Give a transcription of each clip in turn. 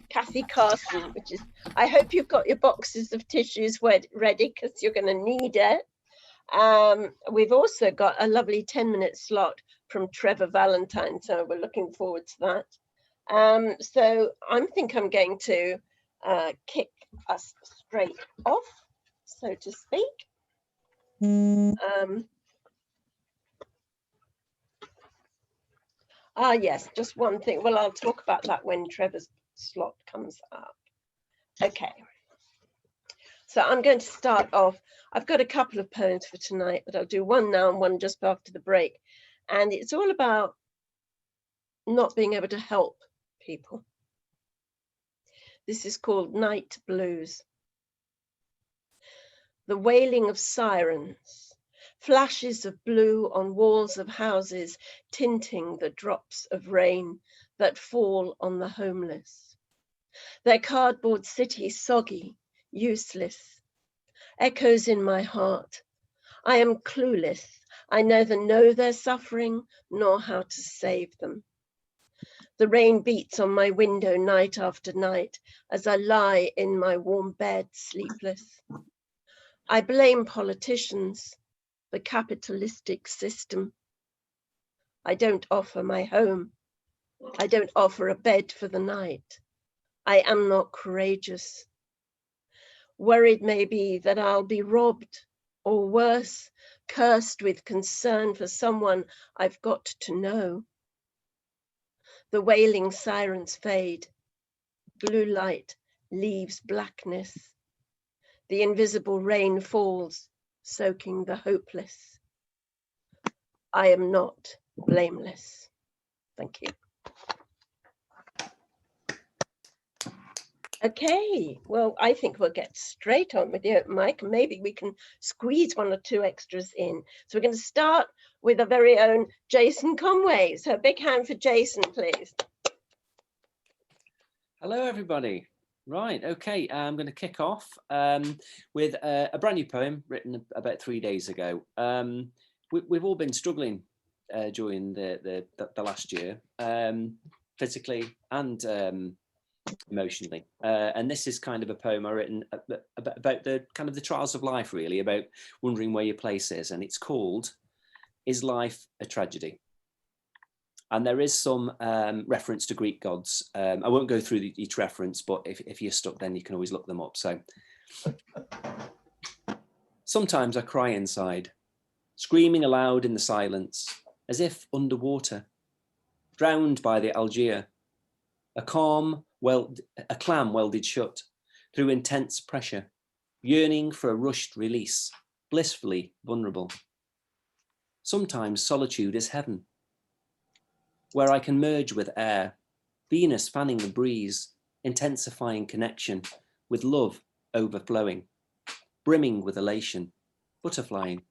Cathy Carson, which is, I hope you've got your boxes of tissues ready because you're going to need it. We've also got a lovely 10-minute slot from Trevor Valentine, so we're looking forward to that. So I think I'm going to kick us straight off, so to speak. Yes, just one thing. Well, I'll talk about that when Trevor's slot comes up. Okay. So I'm going to start off. I've got a couple of poems for tonight, but I'll do one now and one just after the break. And it's all about not being able to help people. This is called Night Blues. The wailing of sirens, flashes of blue on walls of houses, tinting the drops of rain that fall on the homeless. Their cardboard city soggy, useless. Echoes in my heart. I am clueless. I neither know their suffering nor how to save them. The rain beats on my window night after night as I lie in my warm bed, sleepless. I blame politicians, the capitalistic system. I don't offer my home. I don't offer a bed for the night. I am not courageous. Worried maybe that I'll be robbed, or worse, cursed with concern for someone I've got to know. The wailing sirens fade. Blue light leaves blackness. The invisible rain falls, soaking the hopeless. I am not blameless. Thank you. Okay, well, I think we'll get straight on with the open mic. Maybe we can squeeze one or two extras in. So we're going to start with our very own Jason Conway. So a big hand for Jason, please. Hello, everybody. Right, okay, I'm going to kick off with a brand new poem written about 3 days ago. We've all been struggling during the last year, physically and emotionally, and this is kind of a poem I've written about the kind of the trials of life, really, about wondering where your place is, and it's called "Is Life a Tragedy?" And there is some reference to Greek gods. I won't go through each reference, but if you're stuck, then you can always look them up. So sometimes I cry inside, screaming aloud in the silence, as if underwater, drowned by the Algier, a clam welded shut through intense pressure, yearning for a rushed release, blissfully vulnerable. Sometimes solitude is heaven, where I can merge with air, Venus fanning the breeze, intensifying connection, with love overflowing, brimming with elation, butterflying,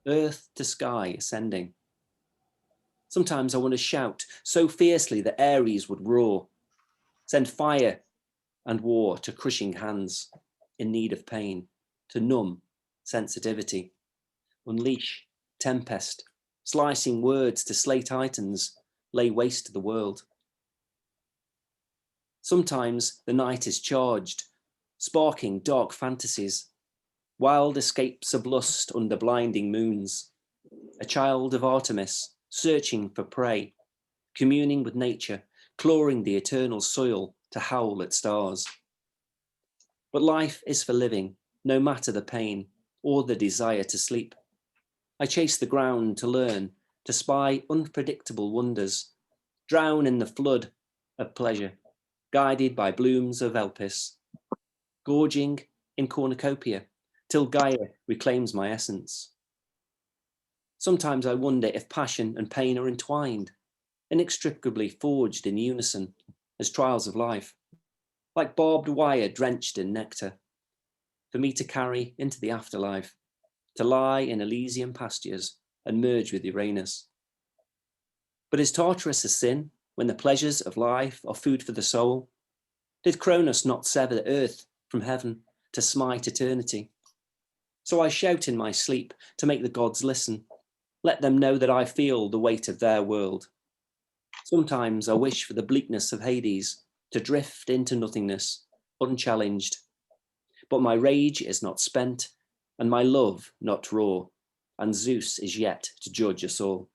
earth to sky ascending. Sometimes I want to shout so fiercely that Ares would roar, send fire and war to crushing hands in need of pain, to numb sensitivity, unleash tempest, slicing words to slay titans, lay waste to the world. Sometimes the night is charged, sparking dark fantasies, wild escapes of lust under blinding moons, a child of Artemis searching for prey, communing with nature, clawing the eternal soil to howl at stars. But life is for living, no matter the pain or the desire to sleep. I chase the ground to learn, to spy unpredictable wonders, drown in the flood of pleasure, guided by blooms of Elpis, gorging in cornucopia, till Gaia reclaims my essence. Sometimes I wonder if passion and pain are entwined, inextricably forged in unison as trials of life, like barbed wire drenched in nectar, for me to carry into the afterlife, to lie in Elysian pastures and merge with Uranus. But is Tartarus a sin when the pleasures of life are food for the soul? Did Cronus not sever the earth from heaven to smite eternity? So I shout in my sleep to make the gods listen, let them know that I feel the weight of their world. Sometimes I wish for the bleakness of Hades, to drift into nothingness, unchallenged. But my rage is not spent, and my love not raw, and Zeus is yet to judge us all.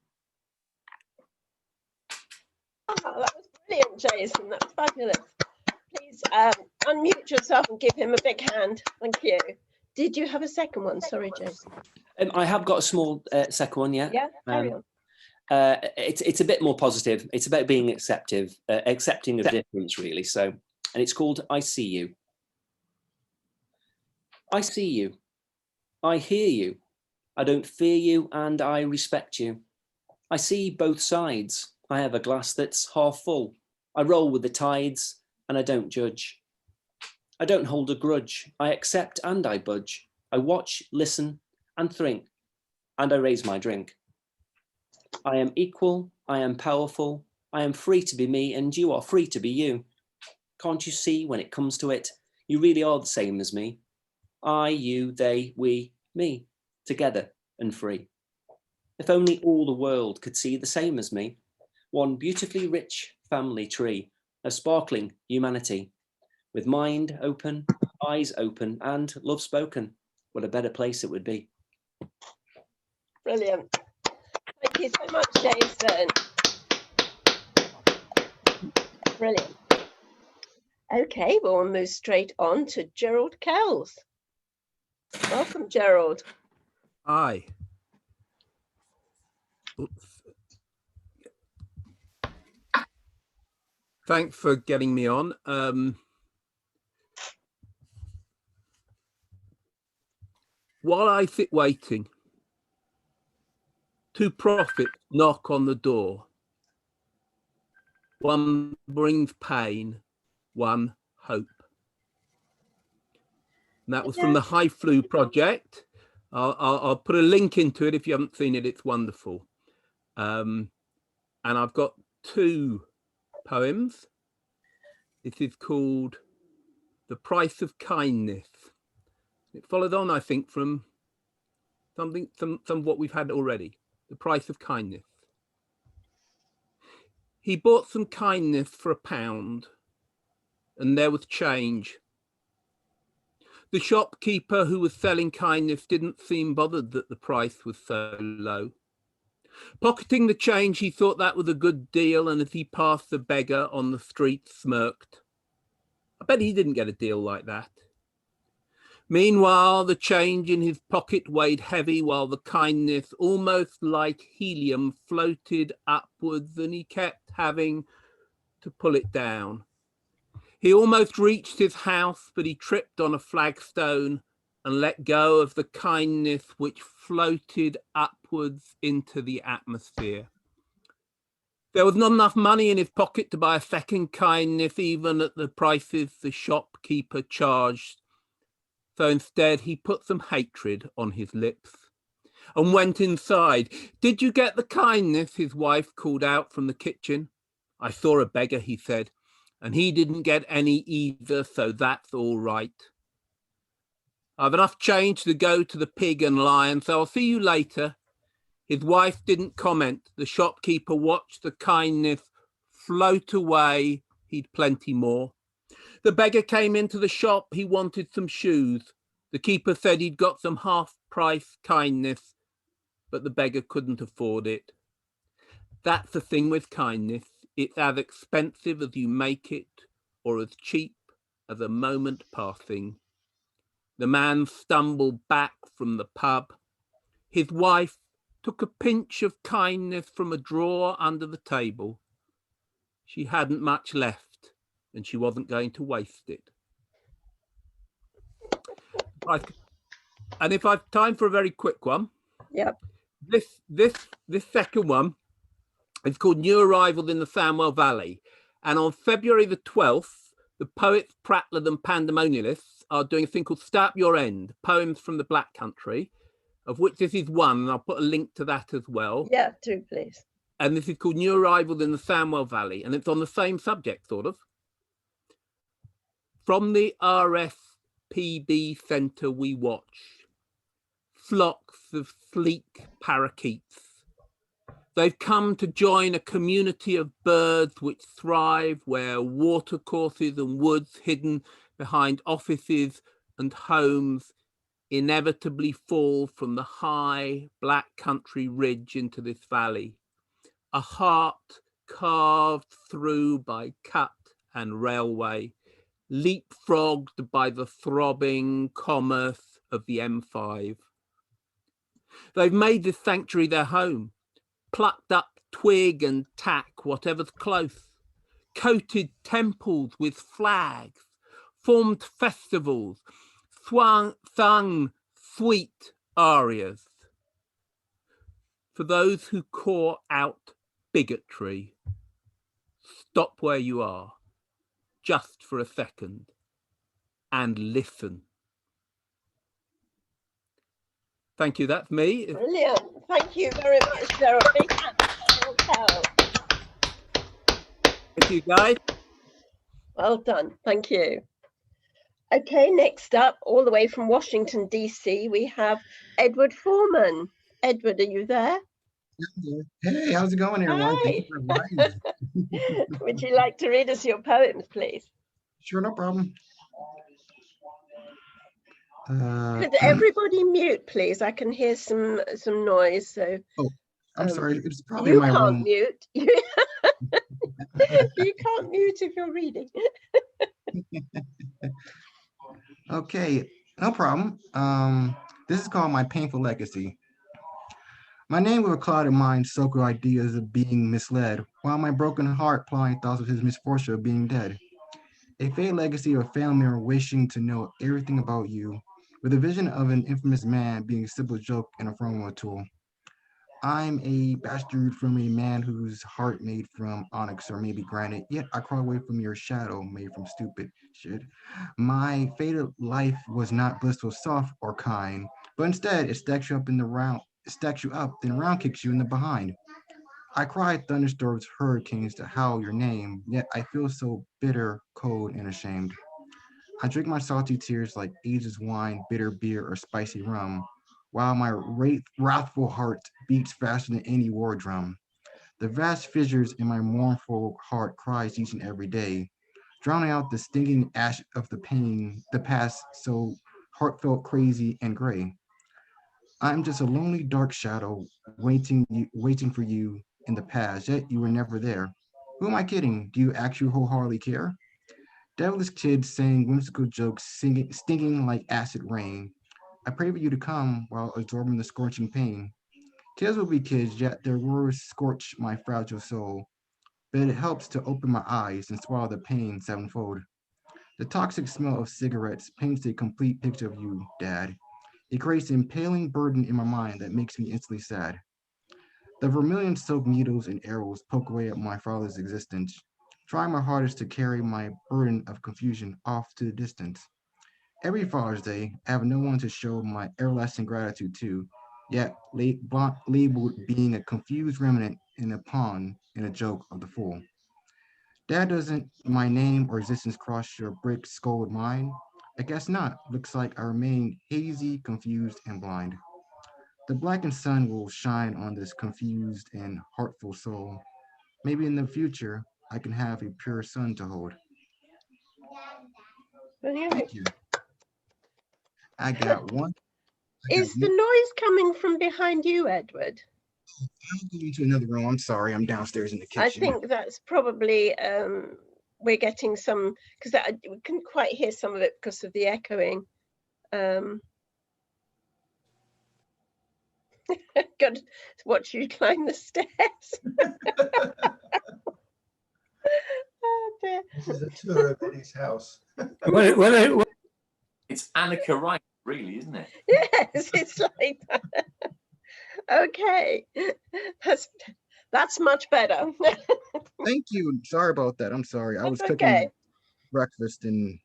Oh, that was brilliant, Jason. That was fabulous. Please unmute yourself and give him a big hand. Thank you. Did you have a second one? Sorry, Jason. I have got a small second one, yeah. Yeah, carry on. It's a bit more positive. It's about being accepting of difference, really. So, and it's called I See You. I see you. I hear you. I don't fear you, and I respect you. I see both sides. I have a glass that's half full. I roll with the tides, and I don't judge. I don't hold a grudge. I accept and I budge. I watch, listen, and think, and I raise my drink. I am equal. I am powerful. I am free to be me, and you are free to be you. Can't you see when it comes to it? You really are the same as me. I, you, they, we, me, together and free. If only all the world could see the same as me. One beautifully rich family tree of sparkling humanity, with mind open, eyes open, and love spoken. What a better place it would be. Brilliant. Thank you so much, Jason. Brilliant. Okay, well, we'll move straight on to Gerald Kells. Welcome, Gerald. Hi. Oops. Thanks for getting me on. While I sit waiting, two prophets knock on the door. One brings pain, one hope. And that was from the High Flu Project. I'll put a link into it if you haven't seen it. It's wonderful. And I've got two poems. This is called The Price of Kindness. It followed on, I think, from some of what we've had already. The Price of Kindness. He bought some kindness for £1, and there was change. The shopkeeper who was selling kindness didn't seem bothered that the price was so low. Pocketing the change, he thought that was a good deal, and as he passed the beggar on the street, smirked. I bet he didn't get a deal like that. Meanwhile, the change in his pocket weighed heavy, while the kindness, almost like helium, floated upwards, and he kept having to pull it down. He almost reached his house, but he tripped on a flagstone and let go of the kindness which floated upwards into the atmosphere. There was not enough money in his pocket to buy a second kindness, even at the prices the shopkeeper charged. So instead, he put some hatred on his lips and went inside. "Did you get the kindness?" his wife called out from the kitchen. "I saw a beggar," he said, "and he didn't get any either, so that's all right. I've enough change to go to the Pig and Lion, so I'll see you later." His wife didn't comment. The shopkeeper watched the kindness float away. He'd plenty more. The beggar came into the shop. He wanted some shoes. The keeper said he'd got some half-price kindness, but the beggar couldn't afford it. That's the thing with kindness. It's as expensive as you make it, or as cheap as a moment passing. The man stumbled back from the pub. His wife took a pinch of kindness from a drawer under the table. She hadn't much left, and she wasn't going to waste it. And if I've time for a very quick one, Yep. This second one is called New Arrival in the Samwell Valley. And on February the 12th, the poets Prattler and Pandemonialists are doing a thing called Start Your End, Poems from the Black Country, of which this is one, and I'll put a link to that as well. Yeah, do please. And this is called New Arrival in the Samwell Valley, and it's on the same subject, sort of. From the RSPB Centre we watch flocks of sleek parakeets, They've come to join a community of birds which thrive where watercourses and woods hidden behind offices and homes inevitably fall from the high black country ridge into this valley. A heart carved through by cut and railway, leapfrogged by the throbbing commerce of the M5. They've made this sanctuary their home, plucked up twig and tack, whatever's close, coated temples with flags, formed festivals, sung sweet arias. For those who call out bigotry, stop where you are, just for a second, and listen. Thank you, that's me. Brilliant. Thank you very much, Sarah. Big hand for your help. Thank you, guys. Well done. Thank you. Okay, next up, all the way from Washington, D.C., we have Edward Foreman. Edward, are you there? Hey, how's it going, everyone? Thank you for inviting me. Would you like to read us your poems, please? Sure, no problem. Could everybody mute, please? I can hear some noise. So. Oh, I'm sorry. It's probably you my can't room. Mute. You can't mute if you're reading. Okay, no problem. This is called My Painful Legacy. My name with a clouded mind soaked with ideas of being misled, while my broken heart plotting thoughts of his misfortune of being dead. A faded legacy of a family member wishing to know everything about you, with a vision of an infamous man being a simple joke and a form of a tool. I'm a bastard from a man whose heart made from onyx or maybe granite, yet I crawl away from your shadow made from stupid shit. My fated life was not blissful, soft, or kind, but instead it stacks you up in the round, stacks you up, then round kicks you in the behind. I cried thunderstorms, hurricanes to howl your name, yet I feel so bitter, cold, and ashamed. I drink my salty tears like ages wine, bitter beer, or spicy rum, while my wrathful heart beats faster than any war drum. The vast fissures in my mournful heart cries each and every day, drowning out the stinging ash of the pain, the past so heartfelt, crazy, and gray. I'm just a lonely dark shadow waiting for you in the past, yet you were never there. Who am I kidding? Do you actually wholeheartedly care? Devilish kids saying whimsical jokes, stinging like acid rain. I pray for you to come while absorbing the scorching pain. Kids will be kids, yet their words scorch my fragile soul. But it helps to open my eyes and swallow the pain sevenfold. The toxic smell of cigarettes paints a complete picture of you, Dad. It creates an impaling burden in my mind that makes me instantly sad. The vermilion silk needles and arrows poke away at my father's existence, trying my hardest to carry my burden of confusion off to the distance. Every Father's Day, I have no one to show my everlasting gratitude to, yet labeled being a confused remnant in a pawn in a joke of the fool. Dad, doesn't my name or existence cross your brick skulled mind? I guess not. Looks like I remain hazy, confused, and blind. The blackened sun will shine on this confused and heartful soul. Maybe in the future, I can have a pure sun to hold. Thank you. I got one. Is the noise coming from behind you, Edward? I'm going to another room. I'm sorry. I'm downstairs in the kitchen. I think that's probably, we're getting some, because we couldn't quite hear some of it because of the echoing. Got to watch you climb the stairs. Oh dear. This is a tour of Eddie's house. It's Annika Wright, really, isn't it? Yes, it's like that. Okay, that's much better. Thank you. Sorry about that. I'm sorry. I was cooking okay. breakfast and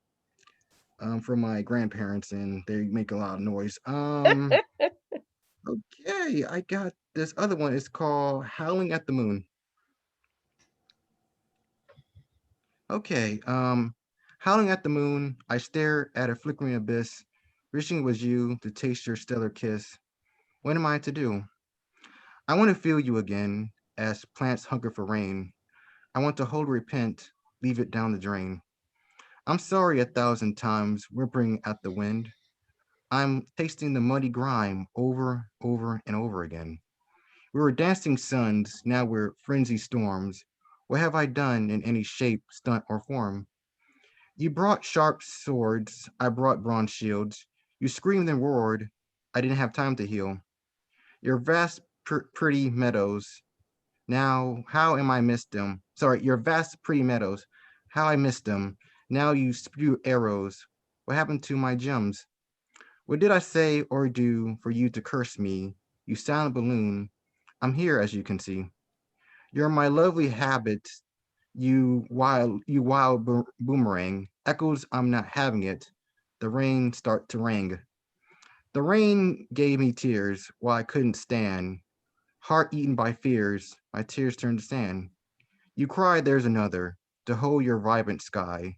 for my grandparents, and they make a lot of noise. Okay, I got this other one. It's called Howling at the Moon. Okay, howling at the moon, I stare at a flickering abyss, wishing it was you to taste your stellar kiss. What am I to do? I want to feel you again, as plants hunger for rain. I want to hold repent, leave it down the drain. I'm sorry 1,000 times, whimpering at the wind. I'm tasting the muddy grime over, and over again. We were dancing suns, now we're frenzied storms. What have I done in any shape, stunt, or form? You brought sharp swords, I brought bronze shields. You screamed and roared, I didn't have time to heal. Your vast, pretty meadows, now how am I missed them? Sorry, your vast, pretty meadows, how I missed them. Now you spew arrows. What happened to my gems? What did I say or do for you to curse me? You silent balloon, I'm here as you can see. You're my lovely habit, you wild boomerang. Echoes, I'm not having it. The rain start to rang. The rain gave me tears while I couldn't stand. Heart eaten by fears, my tears turned to sand. You cried there's another, to hold your vibrant sky.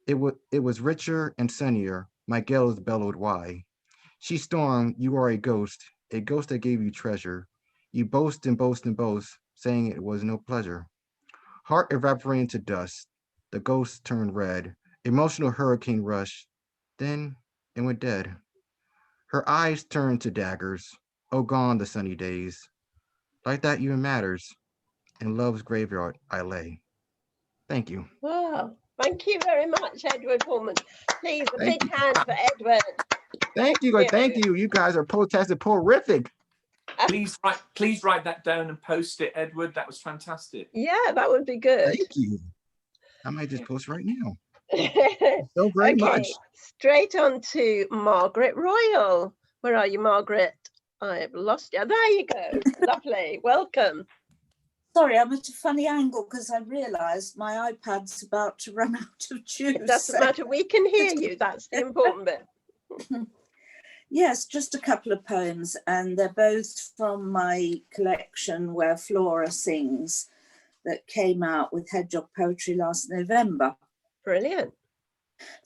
It was richer and sunnier, my gales bellowed why. She stormed, you are a ghost that gave you treasure. You boast and boast and boast, saying it was no pleasure. Heart evaporated to dust, the ghost turned red, emotional hurricane rush, then it went dead. Her eyes turned to daggers, oh gone the sunny days. Like that even matters, in love's graveyard I lay. Thank you. Wow. Thank you very much, Edward Pullman. Please, a Thank big hand for Edward. Thank you, thank you. You guys are protested horrific. Please write that down and post it, Edward. That was fantastic. Yeah, that would be good. Thank you. I might just post right now. So very much. Straight on to Margaret Royal. Where are you, Margaret? I've lost you. There you go. Lovely. Welcome. Sorry, I'm at a funny angle because I realised my iPad's about to run out of juice. It doesn't matter. We can hear you. That's the important bit. Yes, just a couple of poems, and they're both from my collection Where Flora Sings that came out with Hedgehog Poetry last November. Brilliant.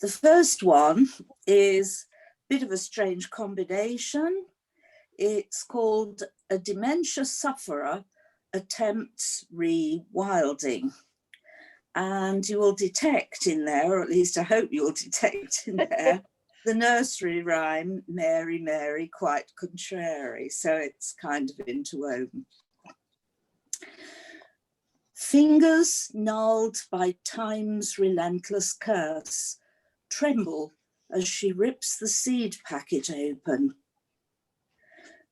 The first one is a bit of a strange combination. It's called A Dementia Sufferer Attempts Rewilding. And you will detect in there, or at least I hope you'll detect in there, the nursery rhyme, Mary, Mary, quite contrary. So it's kind of interwoven. Fingers gnarled by time's relentless curse tremble as she rips the seed packet open.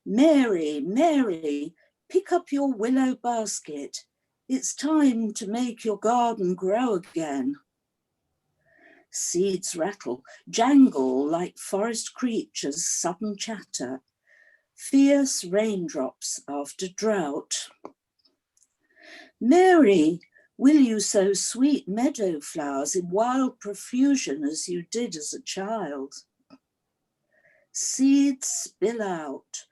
Mary, Mary, pick up your willow basket. It's time to make your garden grow again. Seeds rattle, jangle like forest creatures' sudden chatter, fierce raindrops after drought. Mary, will you sow sweet meadow flowers in wild profusion as you did as a child? Seeds spill out,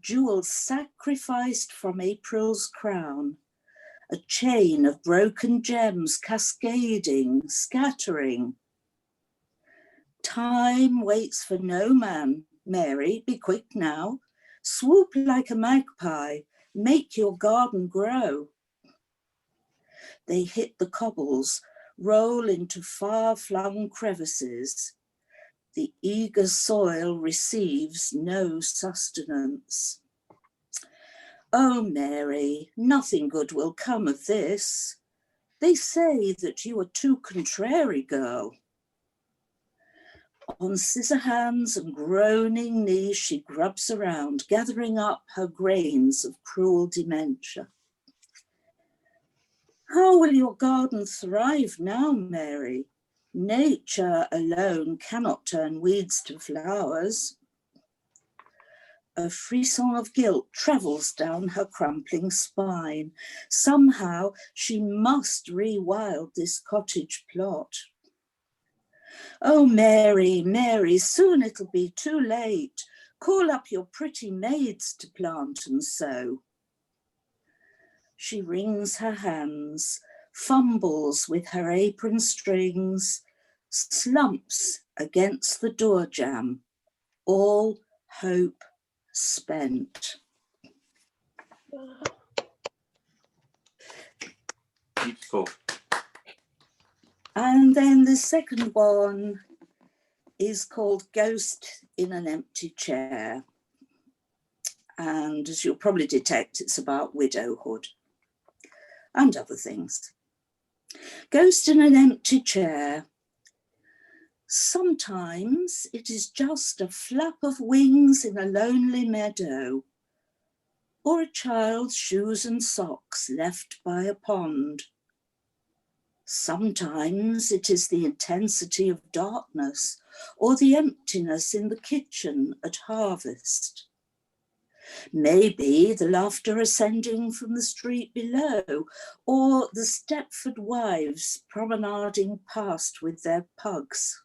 jewels sacrificed from April's crown, a chain of broken gems cascading, scattering. Time waits for no man. Mary, be quick now. Swoop like a magpie, make your garden grow. They hit the cobbles, roll into far-flung crevices. The eager soil receives no sustenance. Oh, Mary, nothing good will come of this. They say that you are too contrary, girl. On scissor hands and groaning knees, she grubs around, gathering up her grains of cruel dementia. How will your garden thrive now, Mary? Nature alone cannot turn weeds to flowers. A frisson of guilt travels down her crumpling spine. Somehow she must rewild this cottage plot. Oh, Mary, Mary, soon it'll be too late. Call up your pretty maids to plant and sow. She wrings her hands, fumbles with her apron strings, slumps against the door jamb, all hope spent. Beautiful. And then the second one is called Ghost in an Empty Chair. And as you'll probably detect, it's about widowhood and other things. Ghost in an empty chair. Sometimes it is just a flap of wings in a lonely meadow, or a child's shoes and socks left by a pond. Sometimes it is the intensity of darkness or the emptiness in the kitchen at harvest. Maybe the laughter ascending from the street below, or the Stepford wives promenading past with their pugs.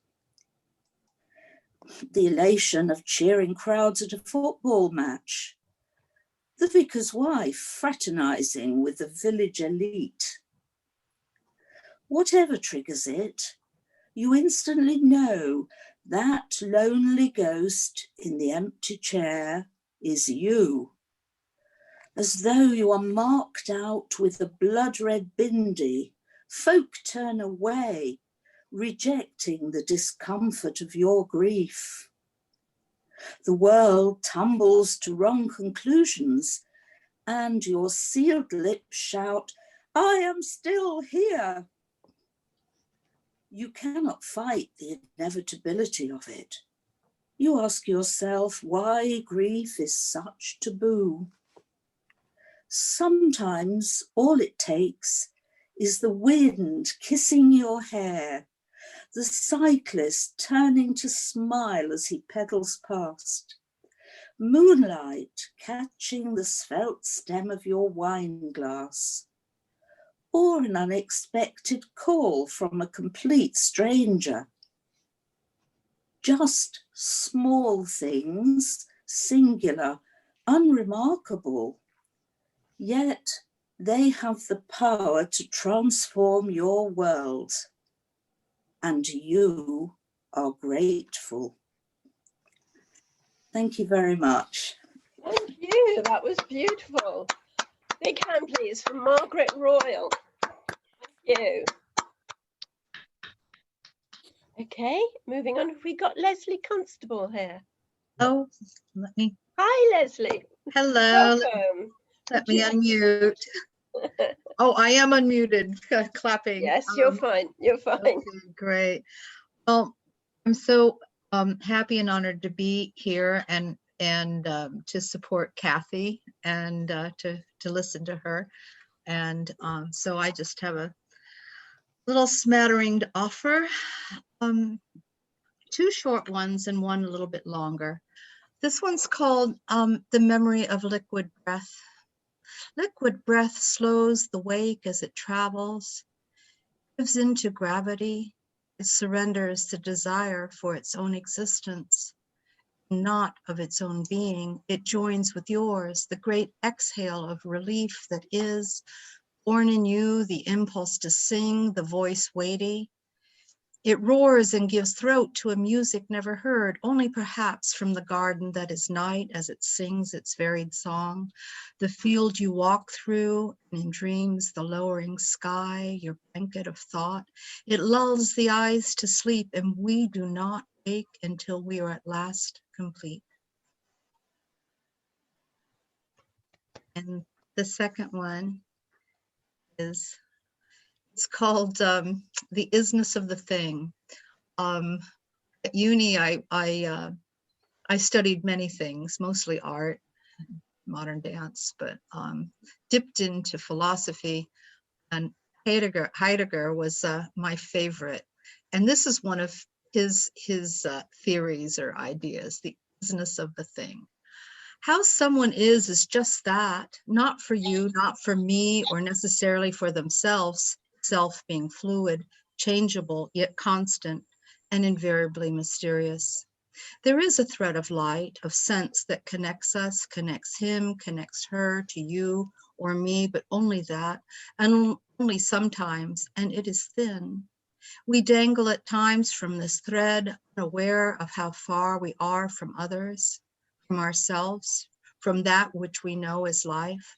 The elation of cheering crowds at a football match. The vicar's wife fraternising with the village elite. Whatever triggers it, you instantly know that lonely ghost in the empty chair is you, as though you are marked out with a blood-red bindi. Folk turn away, rejecting the discomfort of your grief. The world tumbles to wrong conclusions, and your sealed lips shout, "I am still here." You cannot fight the inevitability of it. You ask yourself why grief is such taboo. Sometimes all it takes is the wind kissing your hair, the cyclist turning to smile as he pedals past, moonlight catching the svelte stem of your wine glass, or an unexpected call from a complete stranger. Just small things, singular, unremarkable, yet they have the power to transform your world, and you are grateful. Thank you very much. Thank you, that was beautiful. Big hand please from Margaret Royal. Thank you. Okay, moving on. Have we got Leslie Constable here? Oh, let me. Hi, Leslie. Hello. Welcome. Let me unmute. Oh, I am unmuted. Clapping. Yes, you're fine. You're fine. Okay, great. Well, I'm so happy and honored to be here and to support Cathy and to listen to her. And so I just have a little smattering to offer. Two short ones and one a little bit longer. This one's called The Memory of Liquid Breath. Liquid breath slows the wake as it travels, gives into gravity. It surrenders the desire for its own existence, not of its own being. It joins with yours, the great exhale of relief that is, born in you, the impulse to sing, the voice weighty. It roars and gives throat to a music never heard, only perhaps from the garden that is night as it sings its varied song, the field you walk through, and in dreams the lowering sky, your blanket of thought. It lulls the eyes to sleep, and we do not wake until we are at last complete. And the second one is, it's called The Isness of the Thing. At uni, I studied many things, mostly art, modern dance, but dipped into philosophy, and Heidegger was my favorite. And this is one of his theories or ideas, the isness of the thing. How someone is just that, not for you, not for me, or necessarily for themselves, self being fluid, changeable, yet constant, and invariably mysterious. There is a thread of light, of sense that connects us, connects him, connects her to you or me, but only that, and only sometimes, and it is thin. We dangle at times from this thread, unaware of how far we are from others, from ourselves, from that which we know as life.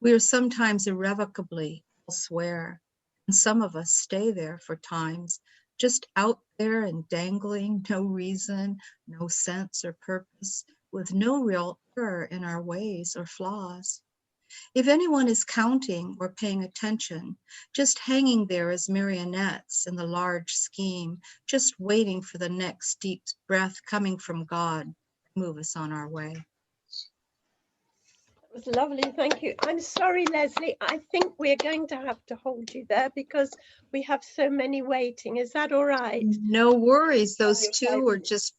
We are sometimes irrevocably elsewhere, And some of us stay there for times, just out there and dangling, no reason, no sense or purpose, with no real error in our ways or flaws. If anyone is counting or paying attention, just hanging there as marionettes in the large scheme, just waiting for the next deep breath coming from God to move us on our way. That was lovely, thank you. I'm sorry, Leslie, I think we're going to have to hold you there because we have so many waiting. Is that all right? No worries, those Your two were just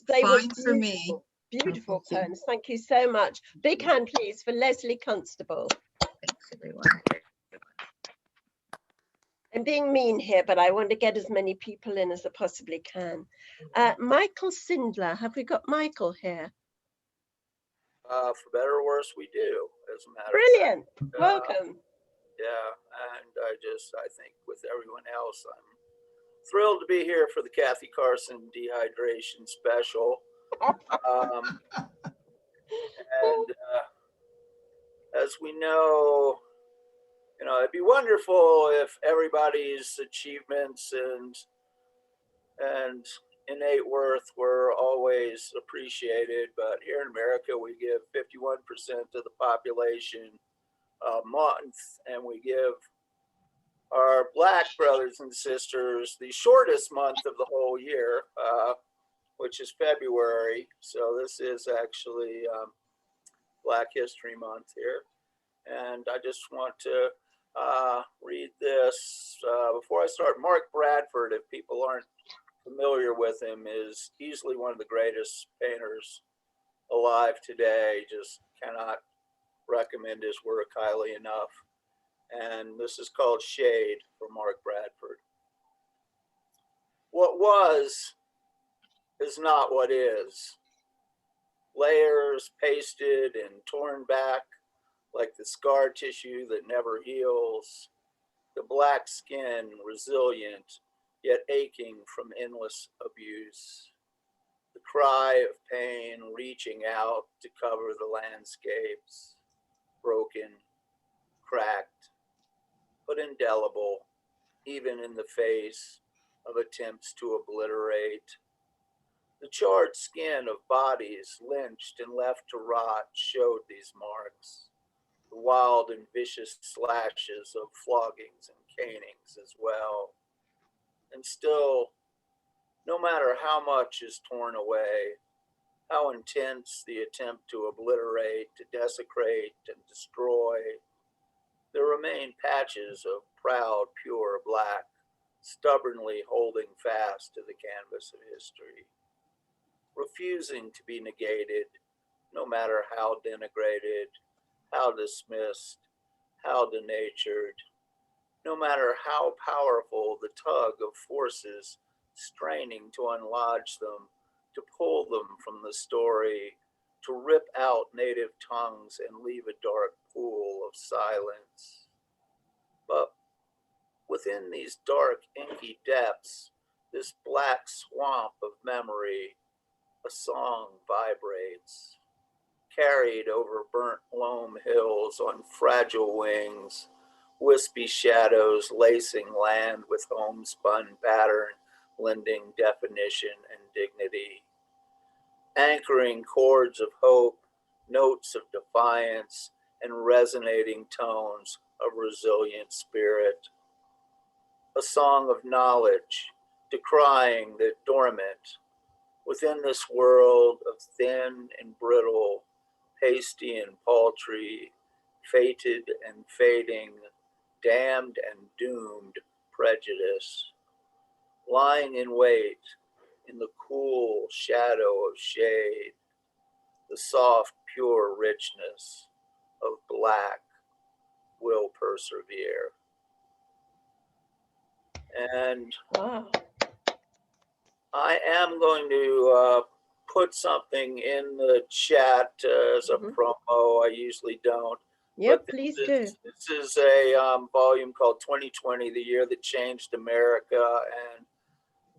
They were fine for me. beautiful, beautiful Thank you. poems. Thank you so much. Big hand, please, for Leslie Constable. Thanks, everyone. I'm being mean here, but I want to get as many people in as I possibly can. Michael Sindler, have we got Michael here? For better or worse, we do, as a matter Brilliant. of fact. Welcome. Yeah, and I think with everyone else, I'm thrilled to be here for the Cathy Carson dehydration special. And as we know, it'd be wonderful if everybody's achievements and innate worth were always appreciated. But here in America, we give 51% of the population a month, and we give our Black brothers and sisters the shortest month of the whole year, which is February. So this is actually Black History Month here. And I just want to read this before I start. Mark Bradford, if people aren't familiar with him, is easily one of the greatest painters alive today. Just cannot recommend his work highly enough. And this is called Shade for Mark Bradford. What was is not what is. Layers pasted and torn back like the scar tissue that never heals. The black skin resilient, yet aching from endless abuse. The cry of pain reaching out to cover the landscapes. Broken, cracked, but indelible, even in the face of attempts to obliterate. The charred skin of bodies lynched and left to rot showed these marks, the wild and vicious slashes of floggings and canings as well. And still, no matter how much is torn away, how intense the attempt to obliterate, to desecrate and destroy, there remain patches of proud, pure black, stubbornly holding fast to the canvas of history, refusing to be negated, no matter how denigrated, how dismissed, how denatured, no matter how powerful the tug of forces straining to unlodge them, to pull them from the story, to rip out native tongues and leave a dark pool of silence. But within these dark, inky depths, this black swamp of memory, a song vibrates, carried over burnt loam hills on fragile wings, wispy shadows lacing land with homespun pattern, lending definition and dignity, anchoring chords of hope, notes of defiance, and resonating tones of resilient spirit. A song of knowledge, decrying the dormant, within this world of thin and brittle, pasty and paltry, fated and fading, damned and doomed prejudice, lying in wait in the cool shadow of shade, the soft, pure richness of black will persevere. And Wow. I am going to put something in the chat as a promo. I usually don't. Yep, please do. This is a volume called 2020, the year that changed America. And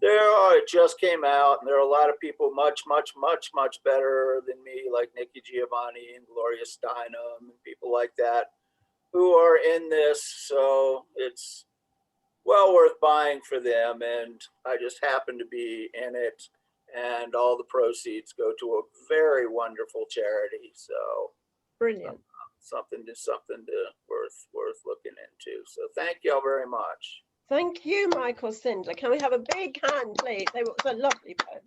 it just came out, and there are a lot of people much, much, much, much better than me, like Nikki Giovanni and Gloria Steinem and people like that, who are in this. So it's well worth buying for them. And I just happen to be in it, and all the proceeds go to a very wonderful charity. So Brilliant. something to worth looking into. So thank y'all very much. Thank you, Michael Sindler. Can we have a big hand, please? They were a lovely poem.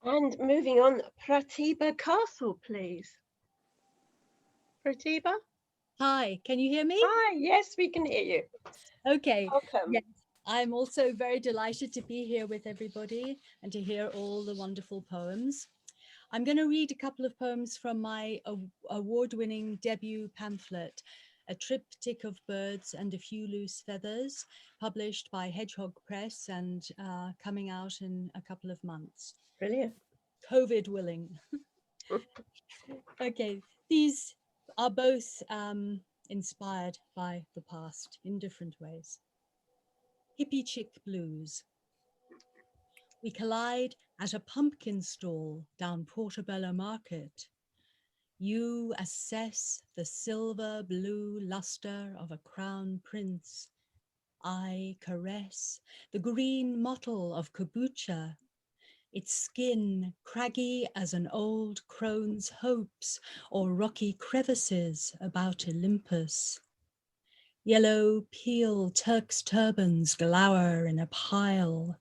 And moving on, Pratibha Castle, please. Pratibha? Hi, can you hear me? Hi, yes, we can hear you. Okay. Welcome. Yes, I'm also very delighted to be here with everybody and to hear all the wonderful poems. I'm going to read a couple of poems from my award-winning debut pamphlet, A Triptych of Birds and a Few Loose Feathers, published by Hedgehog Press and coming out in a couple of months. Brilliant. COVID willing. Okay, these are both inspired by the past in different ways. Hippie chick blues. We collide at a pumpkin stall down Portobello Market. You assess the silver blue luster of a crown prince. I caress the green mottle of kombucha, its skin craggy as an old crone's hopes or rocky crevices about Olympus. Yellow peel Turks' turbans glower in a pile.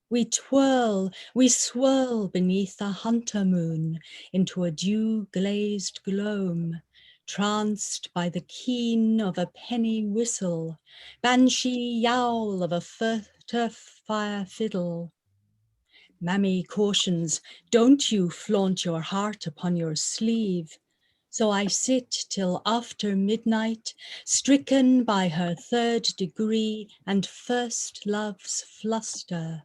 We twirl, we swirl beneath a hunter moon into a dew-glazed gloam, tranced by the keen of a penny whistle, banshee yowl of a turf fire fiddle. Mammy cautions, don't you flaunt your heart upon your sleeve. So I sit till after midnight, stricken by her third degree and first love's fluster.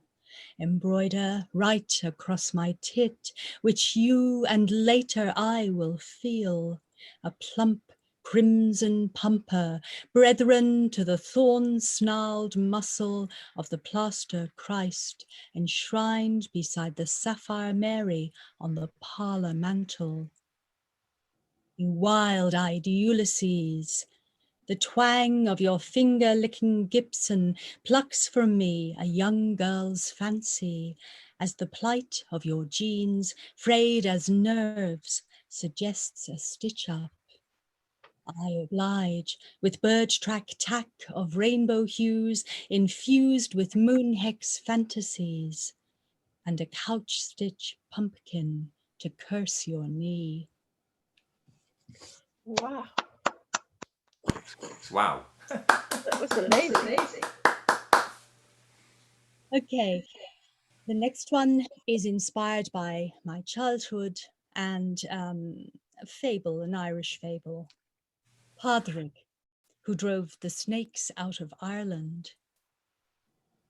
Embroider right across my tit, which you and later I will feel, a plump crimson pumper, brethren to the thorn-snarled muscle of the plaster Christ, enshrined beside the sapphire Mary on the parlour mantel. You wild-eyed Ulysses, the twang of your finger-licking Gibson plucks from me a young girl's fancy, as the plight of your jeans, frayed as nerves, suggests a stitch-up. I oblige with bird-track tack of rainbow hues infused with moon-hex fantasies, and a couch-stitch pumpkin to curse your knee. Wow. Wow. That was amazing. Okay, the next one is inspired by my childhood and a fable, an Irish fable. Pádraig, who drove the snakes out of Ireland.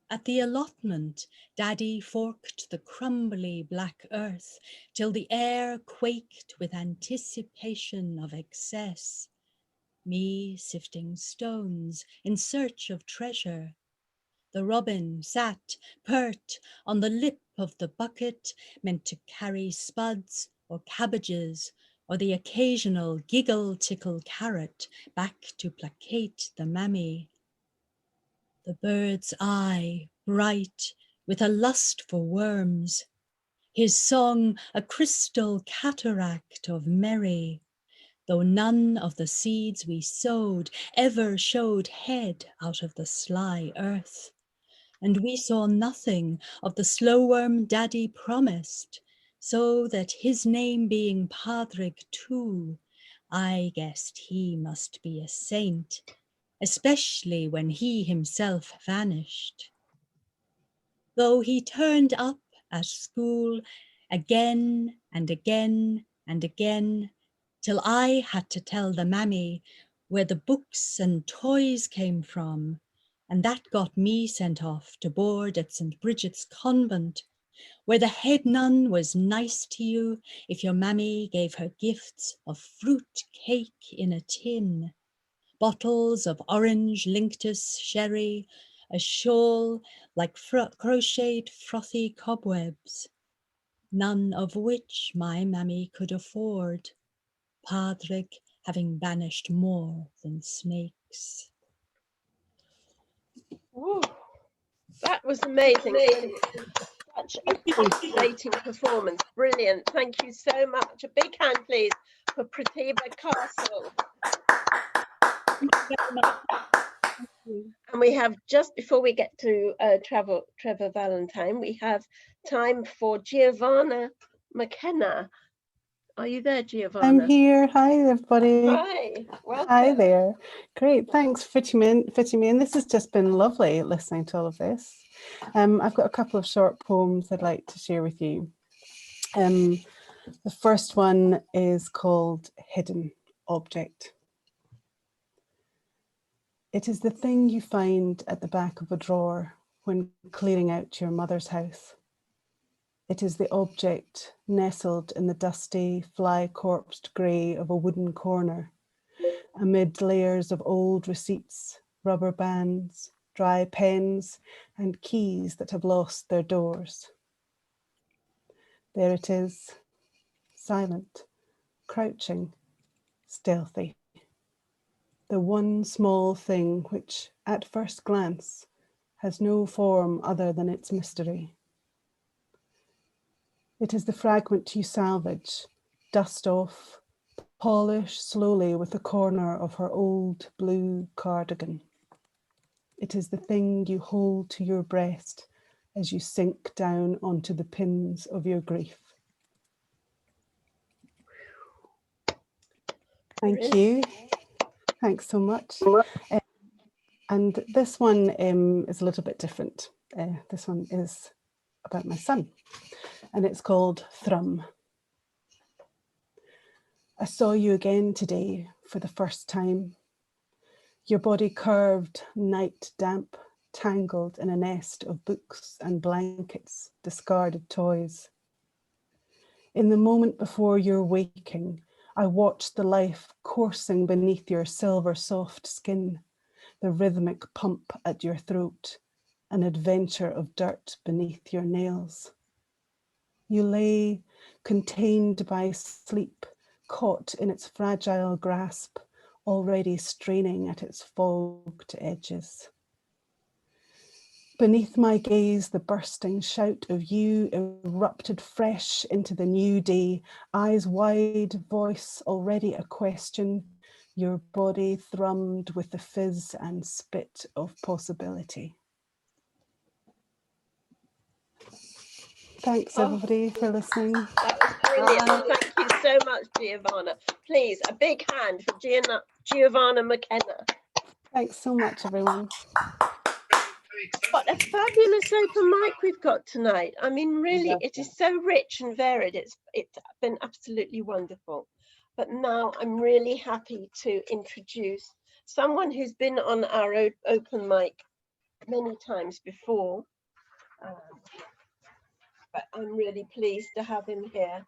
At the allotment, Daddy forked the crumbly black earth till the air quaked with anticipation of excess. Me sifting stones in search of treasure. The robin sat pert on the lip of the bucket, meant to carry spuds or cabbages or the occasional giggle-tickle carrot back to placate the mammy. The bird's eye bright with a lust for worms, his song a crystal cataract of merry, though none of the seeds we sowed ever showed head out of the sly earth. And we saw nothing of the slowworm Daddy promised, so that his name being Pádraig too, I guessed he must be a saint, especially when he himself vanished. Though he turned up at school again and again and again, till I had to tell the mammy where the books and toys came from, and that got me sent off to board at St. Bridget's Convent, where the head nun was nice to you if your mammy gave her gifts of fruit cake in a tin, bottles of orange Linctus sherry, a shawl like crocheted frothy cobwebs, none of which my mammy could afford. Pádraig having banished more than snakes. Ooh, that was amazing. Such a captivating performance. Brilliant. Thank you so much. A big hand, please, for Pratibha Castle. Thank you very much. Thank you. And we have, just before we get to Trevor Valentine, we have time for Giovanna McKenna. Are you there, Giovanna? I'm here. Hi, everybody. Hi, welcome. Hi there. Great. Thanks for fitting me in. This has just been lovely listening to all of this. I've got a couple of short poems I'd like to share with you. The first one is called Hidden Object. It is the thing you find at the back of a drawer when clearing out your mother's house. It is the object nestled in the dusty, fly-corpsed grey of a wooden corner, amid layers of old receipts, rubber bands, dry pens, and keys that have lost their doors. There it is, silent, crouching, stealthy. The one small thing which, at first glance, has no form other than its mystery. It is the fragment you salvage, dust off, polish slowly with the corner of her old blue cardigan. It is the thing you hold to your breast as you sink down onto the pins of your grief. Thank you. Thanks so much. And this one is a little bit different. This one is about my son, and it's called Thrum. I saw you again today for the first time. Your body curved, night damp, tangled in a nest of books and blankets, discarded toys. In the moment before your waking, I watched the life coursing beneath your silver soft skin, the rhythmic pump at your throat, an adventure of dirt beneath your nails. You lay, contained by sleep, caught in its fragile grasp, already straining at its fogged edges. Beneath my gaze, the bursting shout of you erupted fresh into the new day, eyes wide, voice already a question, your body thrummed with the fizz and spit of possibility. Thanks everybody for listening. That was brilliant. Thank you so much, Giovanna. Please, a big hand for Giovanna McKenna. Thanks so much, everyone. What a fabulous open mic we've got tonight. I mean, really, it is so rich and varied. It's been absolutely wonderful. But now I'm really happy to introduce someone who's been on our open mic many times before. But I'm really pleased to have him here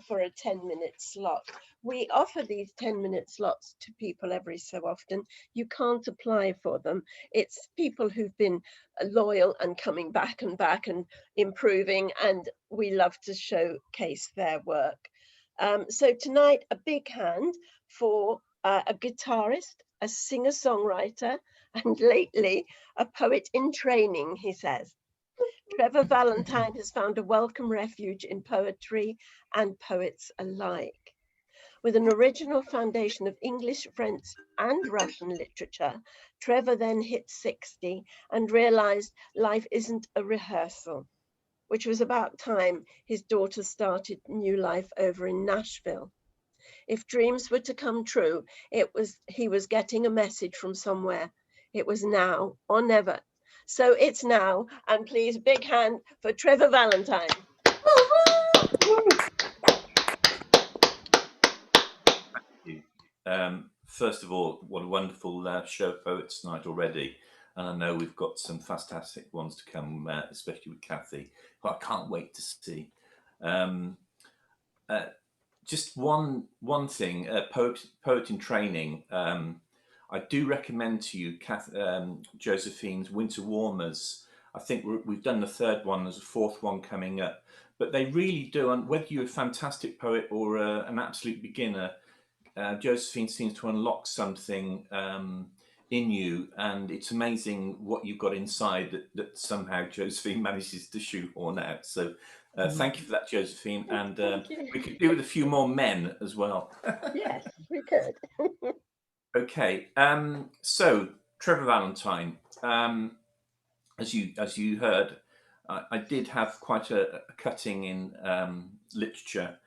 for a 10-minute slot. We offer these 10-minute slots to people every so often. You can't apply for them. It's people who've been loyal and coming back and improving, and we love to showcase their work. So tonight, a big hand for a guitarist, a singer-songwriter, and lately a poet in training, he says. Trevor Valentine has found a welcome refuge in poetry and poets alike. With an original foundation of English, French, and Russian literature, Trevor then hit 60 and realized life isn't a rehearsal, which was about time his daughter started new life over in Nashville. If dreams were to come true, he was getting a message from somewhere. It was now or never. So it's now, and please, big hand for Trevor Valentine. Thank you. First of all, what a wonderful show of poets tonight already. And I know we've got some fantastic ones to come, especially with Cathy, who I can't wait to see. Just one thing, poet in training. I do recommend to you Josephine's Winter Warmers. I think we've done the third one, there's a fourth one coming up. But they really do, and whether you're a fantastic poet or an absolute beginner, Josephine seems to unlock something in you, and it's amazing what you've got inside that somehow Josephine manages to shoehorn out. So thank you for that, Josephine. And we could do with a few more men as well. Yes, we could. Okay, so Trevor Valentine, as you heard, I did have quite a cutting in literature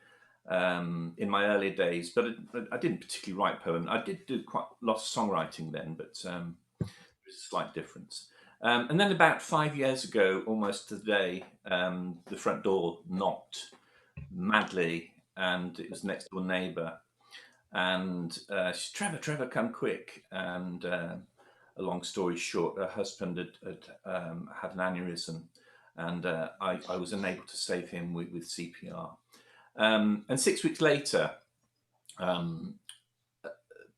in my earlier days, but I didn't particularly write poems. I did do quite a lot of songwriting then, but there's a slight difference. And then about 5 years ago, almost today, the front door knocked madly, and it was next door neighbour. And she said, Trevor, come quick. And a long story short, her husband had an aneurysm, and I was unable to save him with CPR. And 6 weeks later,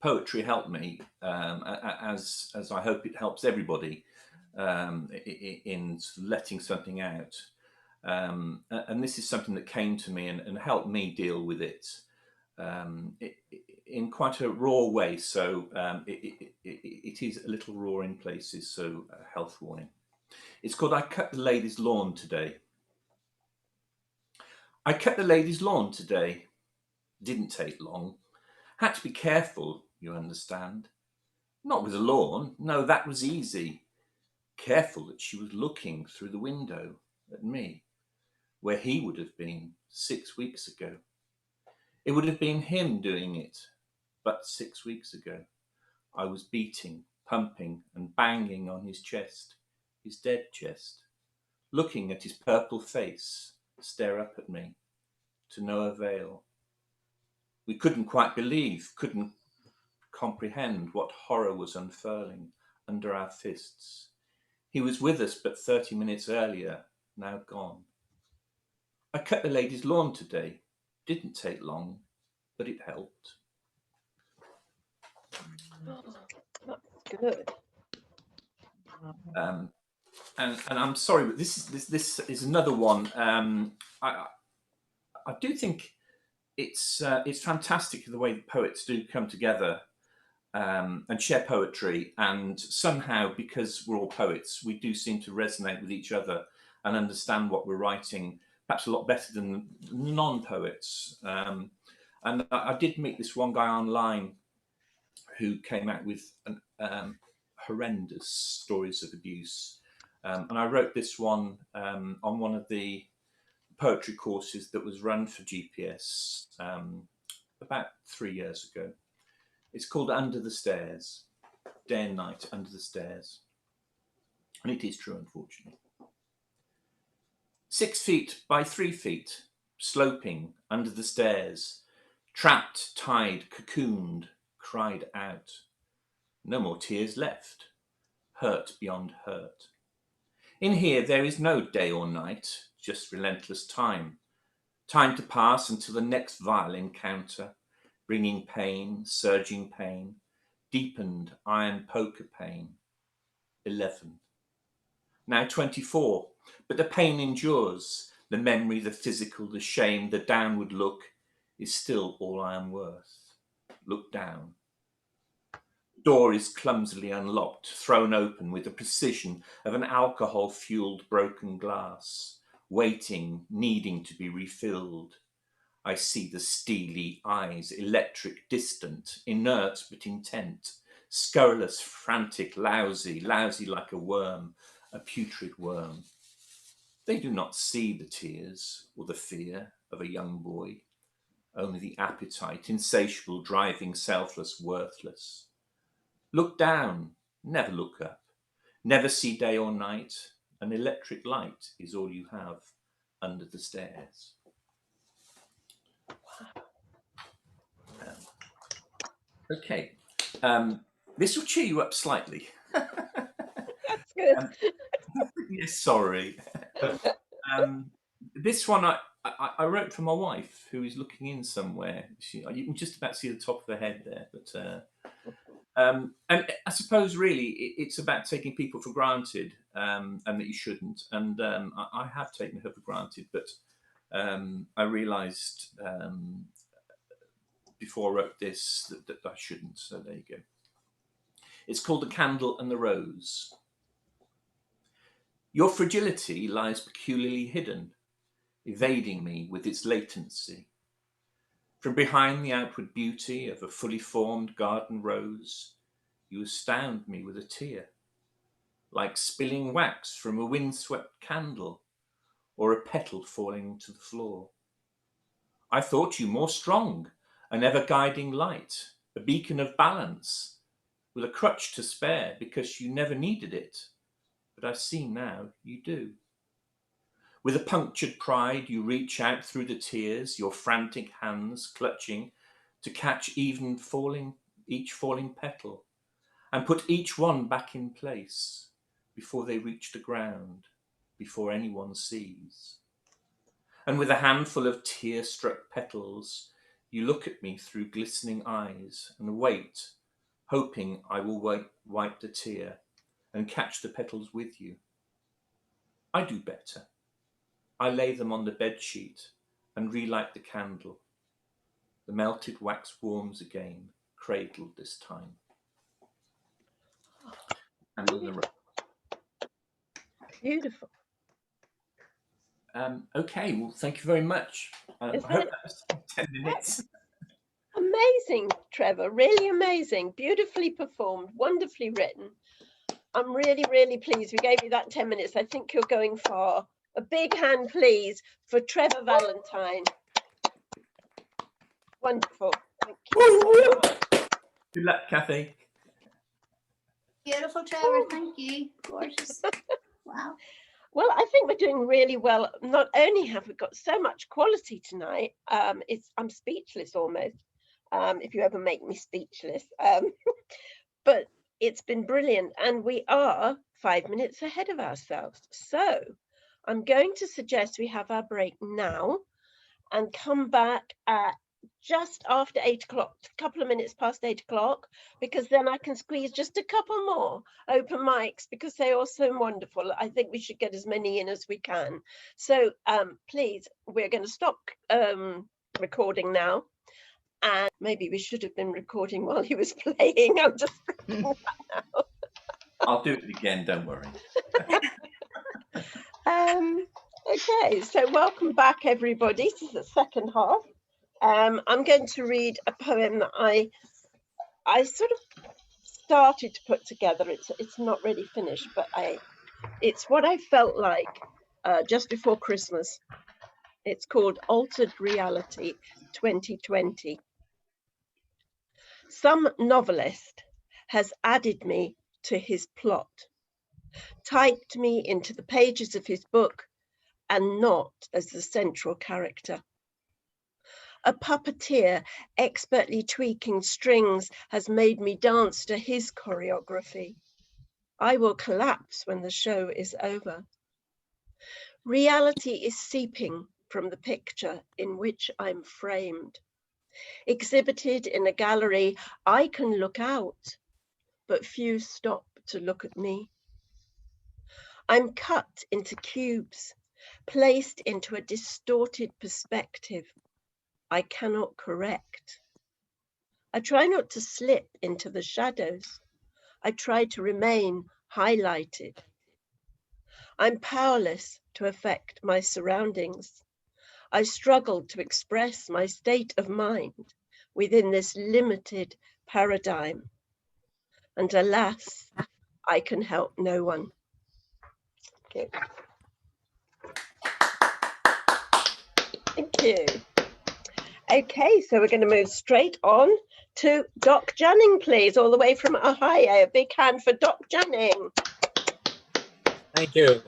poetry helped me, as I hope it helps everybody in letting something out. And this is something that came to me and helped me deal with it in quite a raw way. So it is a little raw in places, so health warning. It's called I Cut the Lady's Lawn Today. I cut the lady's lawn today. Didn't take long. Had to be careful, you understand. Not with a lawn. No, that was easy. Careful that she was looking through the window at me, where he would have been 6 weeks ago. It would have been him doing it, but 6 weeks ago. I was beating, pumping and banging on his chest, his dead chest, looking at his purple face stare up at me, to no avail. We couldn't quite believe, couldn't comprehend what horror was unfurling under our fists. He was with us but 30 minutes earlier, now gone. I cut the lady's lawn today. Didn't take long, but it helped. Oh, that's good. And I'm sorry, but this is another one. I do think it's fantastic the way poets do come together and share poetry, and somehow, because we're all poets, we do seem to resonate with each other and understand what we're writing perhaps a lot better than non-poets. And I did meet this one guy online who came out with horrendous stories of abuse. And I wrote this one on one of the poetry courses that was run for GPS about 3 years ago. It's called Under the Stairs, Day and Night Under the Stairs. And it is true, unfortunately. 6 feet by 3 feet, sloping under the stairs, trapped, tied, cocooned, cried out. No more tears left, hurt beyond hurt. In here there is no day or night, just relentless time. Time to pass until the next vile encounter, bringing pain, surging pain, deepened iron poker pain. 11. Now 24, but the pain endures. The memory, the physical, the shame, the downward look is still all I am worth. Look down. Door is clumsily unlocked, thrown open with the precision of an alcohol-fueled broken glass, waiting, needing to be refilled. I see the steely eyes, electric, distant, inert but intent, scurrilous, frantic, lousy like a worm, a putrid worm. They do not see the tears or the fear of a young boy, only the appetite, insatiable, driving, selfless, worthless. Look down, never look up, never see day or night. An electric light is all you have under the stairs. Okay, this will cheer you up slightly. That's good. Yes, sorry. This one I wrote for my wife, who is looking in somewhere. You can just about see the top of her head there, but and I suppose really it's about taking people for granted, and that you shouldn't. And I have taken her for granted, but I realised before I wrote this that I shouldn't. So there you go. It's called The Candle and the Rose. Your fragility lies peculiarly hidden, evading me with its latency. From behind the outward beauty of a fully formed garden rose, you astound me with a tear, like spilling wax from a windswept candle or a petal falling to the floor. I thought you more strong, an ever-guiding light, a beacon of balance, with a crutch to spare because you never needed it. But I see now you do. With a punctured pride, you reach out through the tears, your frantic hands clutching to catch each falling petal and put each one back in place before they reach the ground, before anyone sees. And with a handful of tear-struck petals, you look at me through glistening eyes and wait, hoping I will wipe the tear and catch the petals with you. I do better. I lay them on the bedsheet and relight the candle. The melted wax warms again, cradled this time. And in the room. Beautiful. Okay, well, thank you very much. I hope that was 10 minutes. Amazing, Trevor. Really amazing. Beautifully performed. Wonderfully written. I'm really, really pleased. We gave you that 10 minutes. I think you're going far. A big hand, please, for Trevor Valentine. Wonderful. Thank you. Good luck, Cathy. Beautiful, Trevor. Thank you. Gorgeous. Wow. Well, I think we're doing really well. Not only have we got so much quality tonight, I'm speechless almost, if you ever make me speechless. But it's been brilliant, and we are 5 minutes ahead of ourselves. So I'm going to suggest we have our break now and come back at just after 8 o'clock, a couple of minutes past 8 o'clock, because then I can squeeze just a couple more open mics because they are so wonderful. I think we should get as many in as we can. So please, we're going to stop recording now. And maybe we should have been recording while he was playing. I'm just thinking that now. I'll do it again, don't worry. Okay, so welcome back, everybody. This is the second half. I'm going to read a poem that I sort of started to put together. It's not really finished, but it's what I felt like just before Christmas. It's called Altered Reality 2020. Some novelist has added me to his plot, typed me into the pages of his book, and not as the central character. A puppeteer expertly tweaking strings has made me dance to his choreography. I will collapse when the show is over. Reality is seeping from the picture in which I'm framed. Exhibited in a gallery, I can look out, but few stop to look at me. I'm cut into cubes, placed into a distorted perspective I cannot correct. I try not to slip into the shadows. I try to remain highlighted. I'm powerless to affect my surroundings. I struggle to express my state of mind within this limited paradigm. And alas, I can help no one. Okay. Thank you. Okay, so we're going to move straight on to Doc Janning, please, all the way from Ohio. A big hand for Doc Janning. Thank you.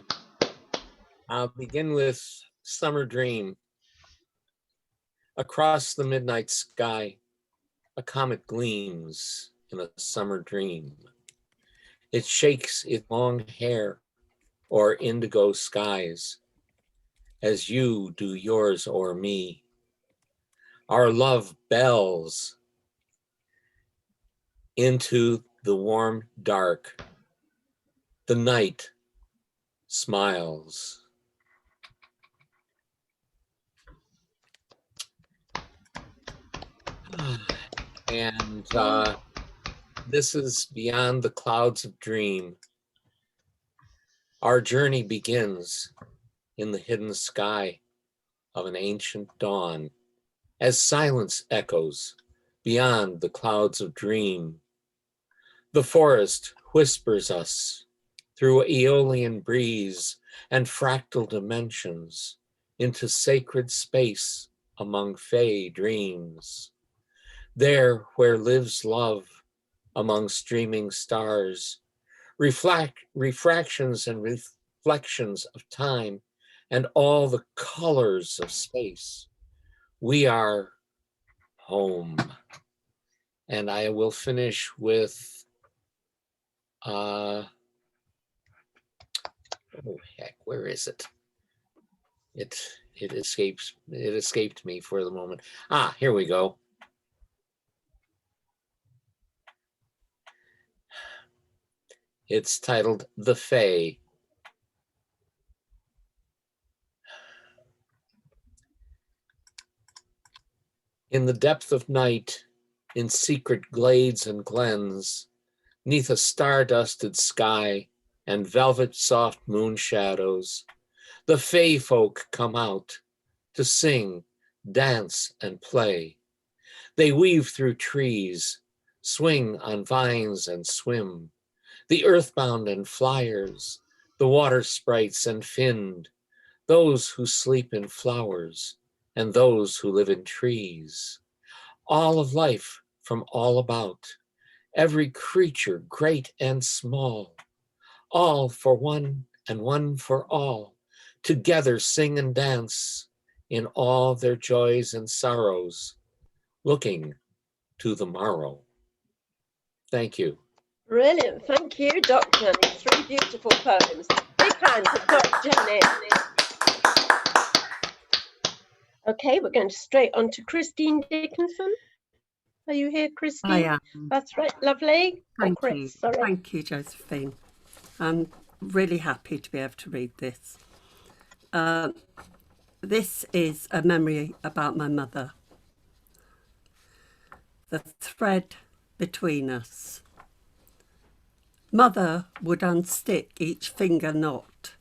I'll begin with Summer Dream. Across the midnight sky, a comet gleams in a summer dream. It shakes its long hair o'er indigo skies, as you do yours o'er me. Our love bells into the warm dark. The night smiles. And this is Beyond the Clouds of Dream. Our journey begins in the hidden sky of an ancient dawn, as silence echoes beyond the clouds of dream. The forest whispers us through aeolian breeze and fractal dimensions into sacred space among fey dreams. There where lives love among streaming stars, refractions and reflections of time and all the colors of space. We are home. And I will finish with, oh heck, where is it? It escaped me for the moment. Ah, here we go. It's titled The Fae. In the depth of night, in secret glades and glens, 'neath a star-dusted sky and velvet soft moon shadows, the Fae folk come out to sing, dance, and play. They weave through trees, swing on vines and swim, the earthbound and flyers, the water sprites and finned, those who sleep in flowers and those who live in trees. All of life from all about, every creature great and small, all for one and one for all, together sing and dance in all their joys and sorrows, looking to the morrow. Thank you. Brilliant. Thank you, Dr. Jenny. 3 beautiful poems. Big hand for Dr. Jenny. Okay, we're going straight on to Christine Dickinson. Are you here, Christine? I am. That's right, lovely. Thank Chris, you. sorry. Thank you, Josephine. I'm really happy to be able to read this. This is a memory about my mother. The thread between us. Mother would unstick each finger knot,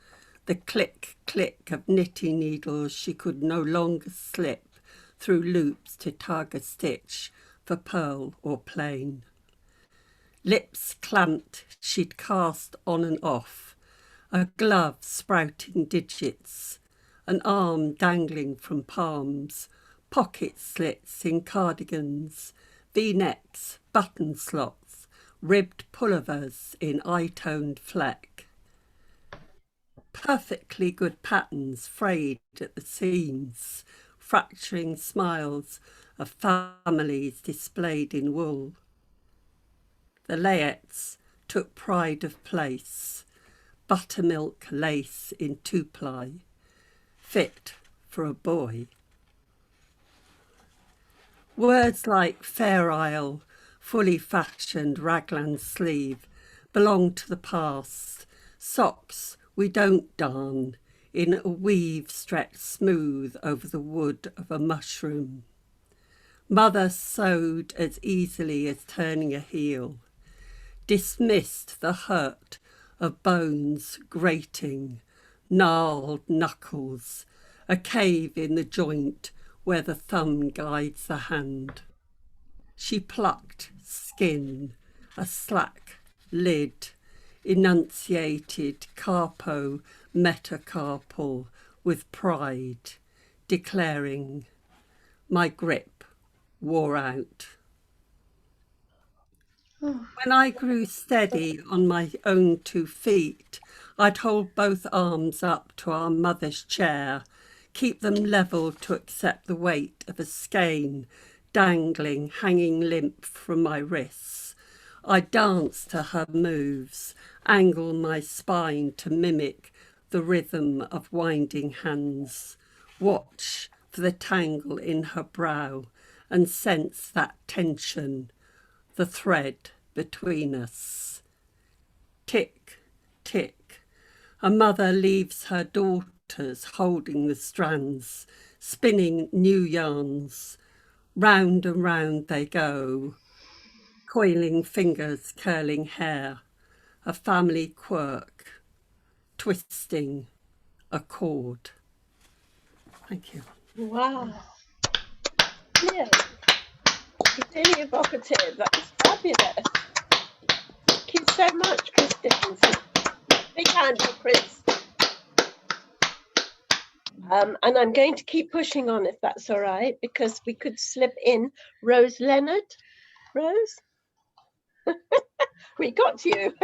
the click, click of knitting needles she could no longer slip through loops to tug a stitch for pearl or plain. Lips clamped, she'd cast on and off, a glove sprouting digits, an arm dangling from palms, pocket slits in cardigans, V-necks, button slots, ribbed pullovers in eye-toned fleck. Perfectly good patterns frayed at the seams, fracturing smiles of families displayed in wool. The layettes took pride of place, buttermilk lace in 2-ply, fit for a boy. Words like Fair Isle, fully fashioned raglan sleeve belong to the past. Socks we don't darn in a weave stretched smooth over the wood of a mushroom. Mother sewed as easily as turning a heel, dismissed the hurt of bones grating, gnarled knuckles, a cave in the joint where the thumb guides the hand. She plucked skin, a slack lid, enunciated carpo metacarpal with pride, declaring, my grip wore out. When I grew steady on my own 2 feet, I'd hold both arms up to our mother's chair, keep them level to accept the weight of a skein dangling, hanging limp from my wrists. I dance to her moves, angle my spine to mimic the rhythm of winding hands, watch for the tangle in her brow and sense that tension, the thread between us. Tick, tick, a mother leaves her daughters holding the strands, spinning new yarns, Round and round they go, coiling fingers, curling hair, a family quirk, twisting a cord. Thank you. Wow. Yeah. It's really evocative. That was fabulous. Thank you so much, Chris Dickinson. Big hand for Chris. And I'm going to keep pushing on if that's all right, because we could slip in Rose Leonard. Rose? We got you.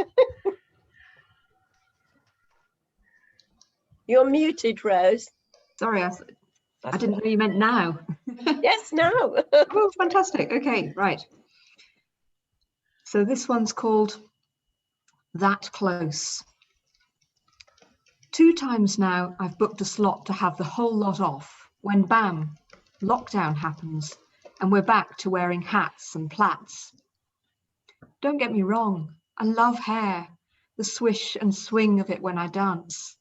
You're muted, Rose. Sorry, I didn't know you meant now. Yes, now. Oh, fantastic. Okay, right. So this one's called That Close. 2 times now I've booked a slot to have the whole lot off, when bam, lockdown happens and we're back to wearing hats and plaits. Don't get me wrong, I love hair, the swish and swing of it when I dance.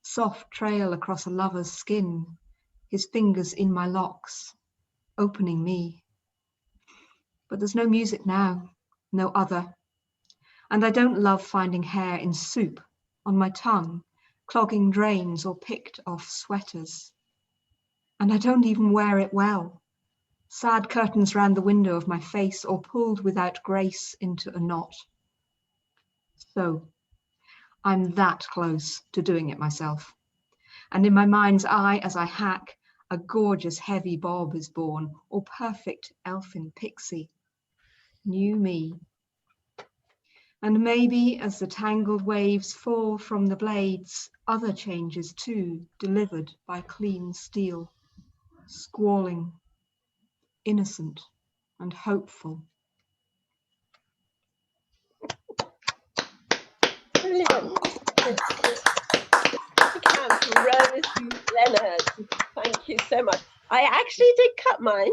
Soft trail across a lover's skin, his fingers in my locks, opening me. But there's no music now, no other. And I don't love finding hair in soup, on my tongue, clogging drains or picked off sweaters. And I don't even wear it well. Sad curtains round the window of my face or pulled without grace into a knot. So I'm that close to doing it myself. And in my mind's eye, as I hack, a gorgeous heavy bob is born, or perfect elfin pixie. New me. And maybe as the tangled waves fall from the blades, other changes too, delivered by clean steel, squalling, innocent and hopeful. Brilliant. Rose Leonard, thank you so much. I actually did cut mine,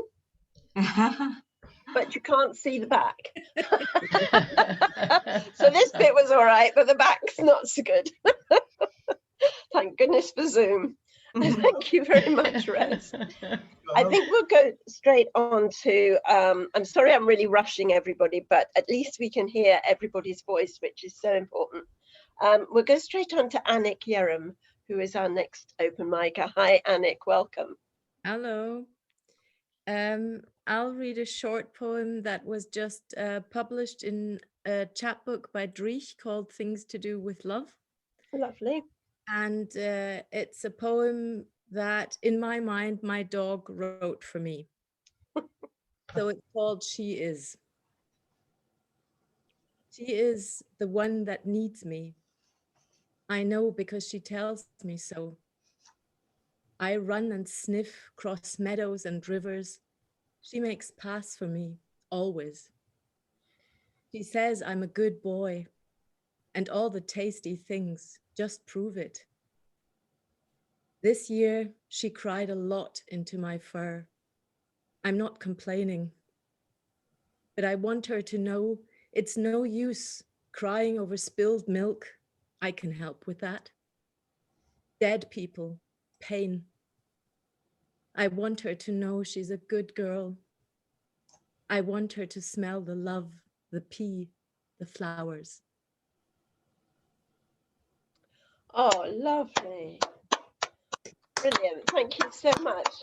but you can't see the back. So this bit was all right, but the back's not so good. Thank goodness for Zoom. Thank you very much, Rose. I think we'll go straight on to, I'm sorry I'm really rushing everybody, but at least we can hear everybody's voice, which is so important. We'll go straight on to Anik Yerum, who is our next open micer. Hi, Anik, welcome. Hello. I'll read a short poem that was just published in a chapbook by Dreich called Things to Do with Love. Lovely. And it's a poem that, in my mind, my dog wrote for me. So it's called She Is. She is the one that needs me. I know because she tells me so. I run and sniff across meadows and rivers. She makes paths for me, always. She says I'm a good boy, and all the tasty things just prove it. This year, she cried a lot into my fur. I'm not complaining, but I want her to know it's no use crying over spilled milk. I can help with that. Dead people, pain. I want her to know she's a good girl. I want her to smell the love, the pea, the flowers. Oh, lovely. Brilliant. Thank you so much.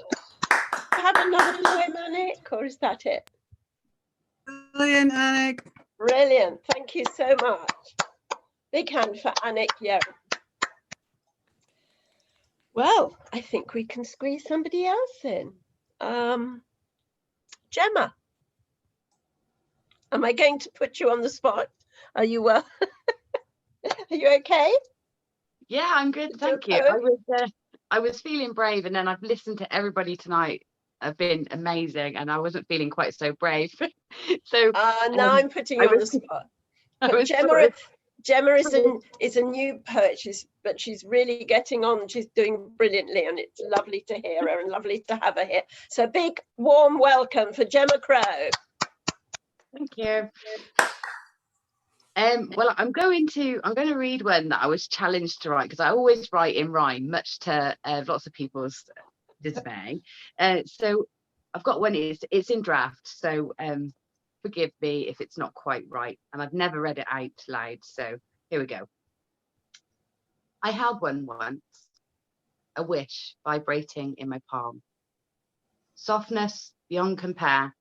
Have another poem, Anik, or is that it? Brilliant, Anik. Brilliant. Thank you so much. Big hand for Anik Yerum. Well, I think we can squeeze somebody else in. Gemma, am I going to put you on the spot? Are you well? Are you okay? Yeah, I'm good, thank you. I was feeling brave, and then I've listened to everybody tonight. Have been amazing, and I wasn't feeling quite so brave. So now I'm putting you on the spot. Gemma is a new poet, but she's really getting on. She's doing brilliantly, and it's lovely to hear her and lovely to have her here. So big warm welcome for Gemma Crow. Thank you. Well, I'm going to read one that I was challenged to write, because I always write in rhyme, much to lots of people's dismay. So I've got one, it's in draft, so forgive me if it's not quite right, and I've never read it out loud, so here we go. I held one once, a wish vibrating in my palm. Softness beyond compare,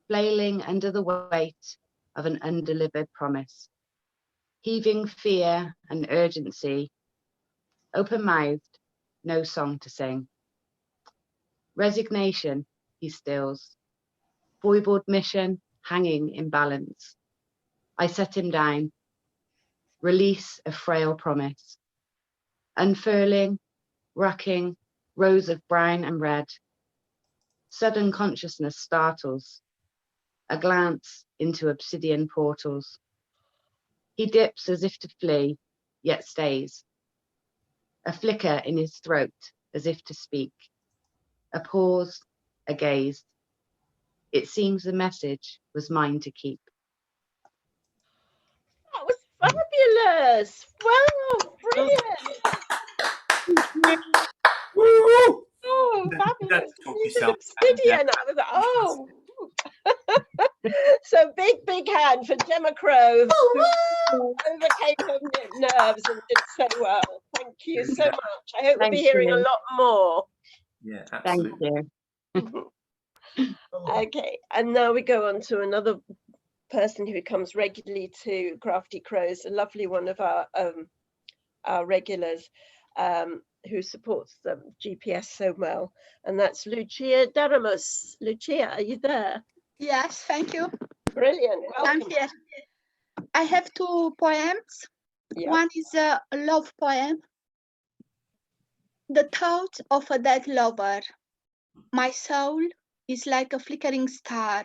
flailing under the weight of an undelivered promise, heaving fear and urgency, open-mouthed, no song to sing. Resignation he stills, foibled mission hanging in balance. I set him down, release a frail promise, unfurling, racking, rows of brown and red. Sudden consciousness startles, a glance into obsidian portals. He dips as if to flee, yet stays. A flicker in his throat as if to speak. A pause, a gaze. It seems the message was mine to keep. That was fabulous. Wow, brilliant. Oh, fabulous. You said obsidian. I was like, oh. So big hand for Gemma Crow, who overcame her nerves and did so well. Thank you so much. I hope we'll be hearing a lot more. Yeah, absolutely. Thank you. Okay, and now we go on to another person who comes regularly to Crafty Crows, a lovely one of our regulars, who supports the GPS so well, and that's Lucia Daramos. Lucia, are you there? Yes, thank you. Brilliant. I'm Welcome. here. I have 2 poems. Yep. One is a love poem. The thought of a dead lover. My soul is like a flickering star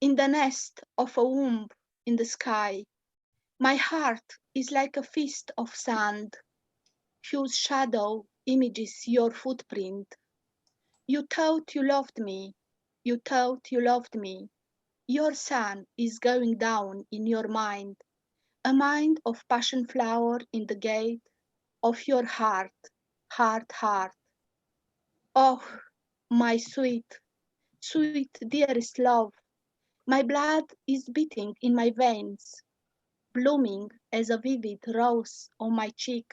in the nest of a womb in the sky. My heart is like a fist of sand, whose shadow images your footprint. You thought you loved me. You thought you loved me. Your sun is going down in your mind, a mind of passion flower in the gate of your heart, heart. Oh, my sweet, sweet, dearest love, my blood is beating in my veins, blooming as a vivid rose on my cheek,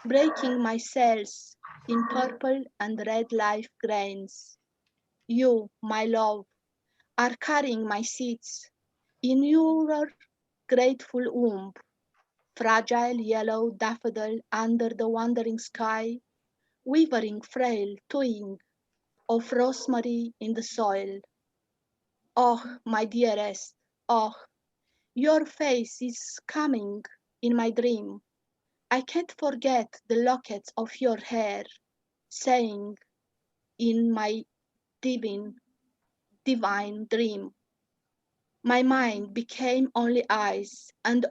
breaking my cells in purple and red life grains. You, my love, are carrying my seeds in your grateful womb, fragile yellow daffodil under the wandering sky, quivering frail twig of rosemary in the soil. Oh, my dearest, oh, your face is coming in my dream. I can't forget the lockets of your hair, saying in my divine dream. My mind became only eyes, and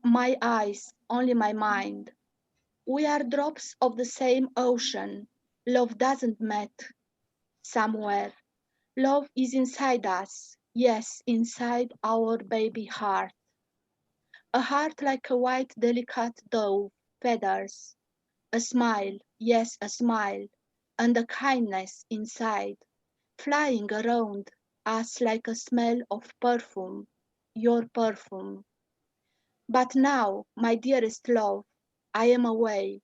my eyes only my mind. We are drops of the same ocean. Love doesn't met somewhere. Love is inside us, yes, inside our baby heart. A heart like a white delicate dove feathers. A smile, yes, a smile, and a kindness inside, flying around us like a smell of perfume, your perfume. But now, my dearest love, I am away.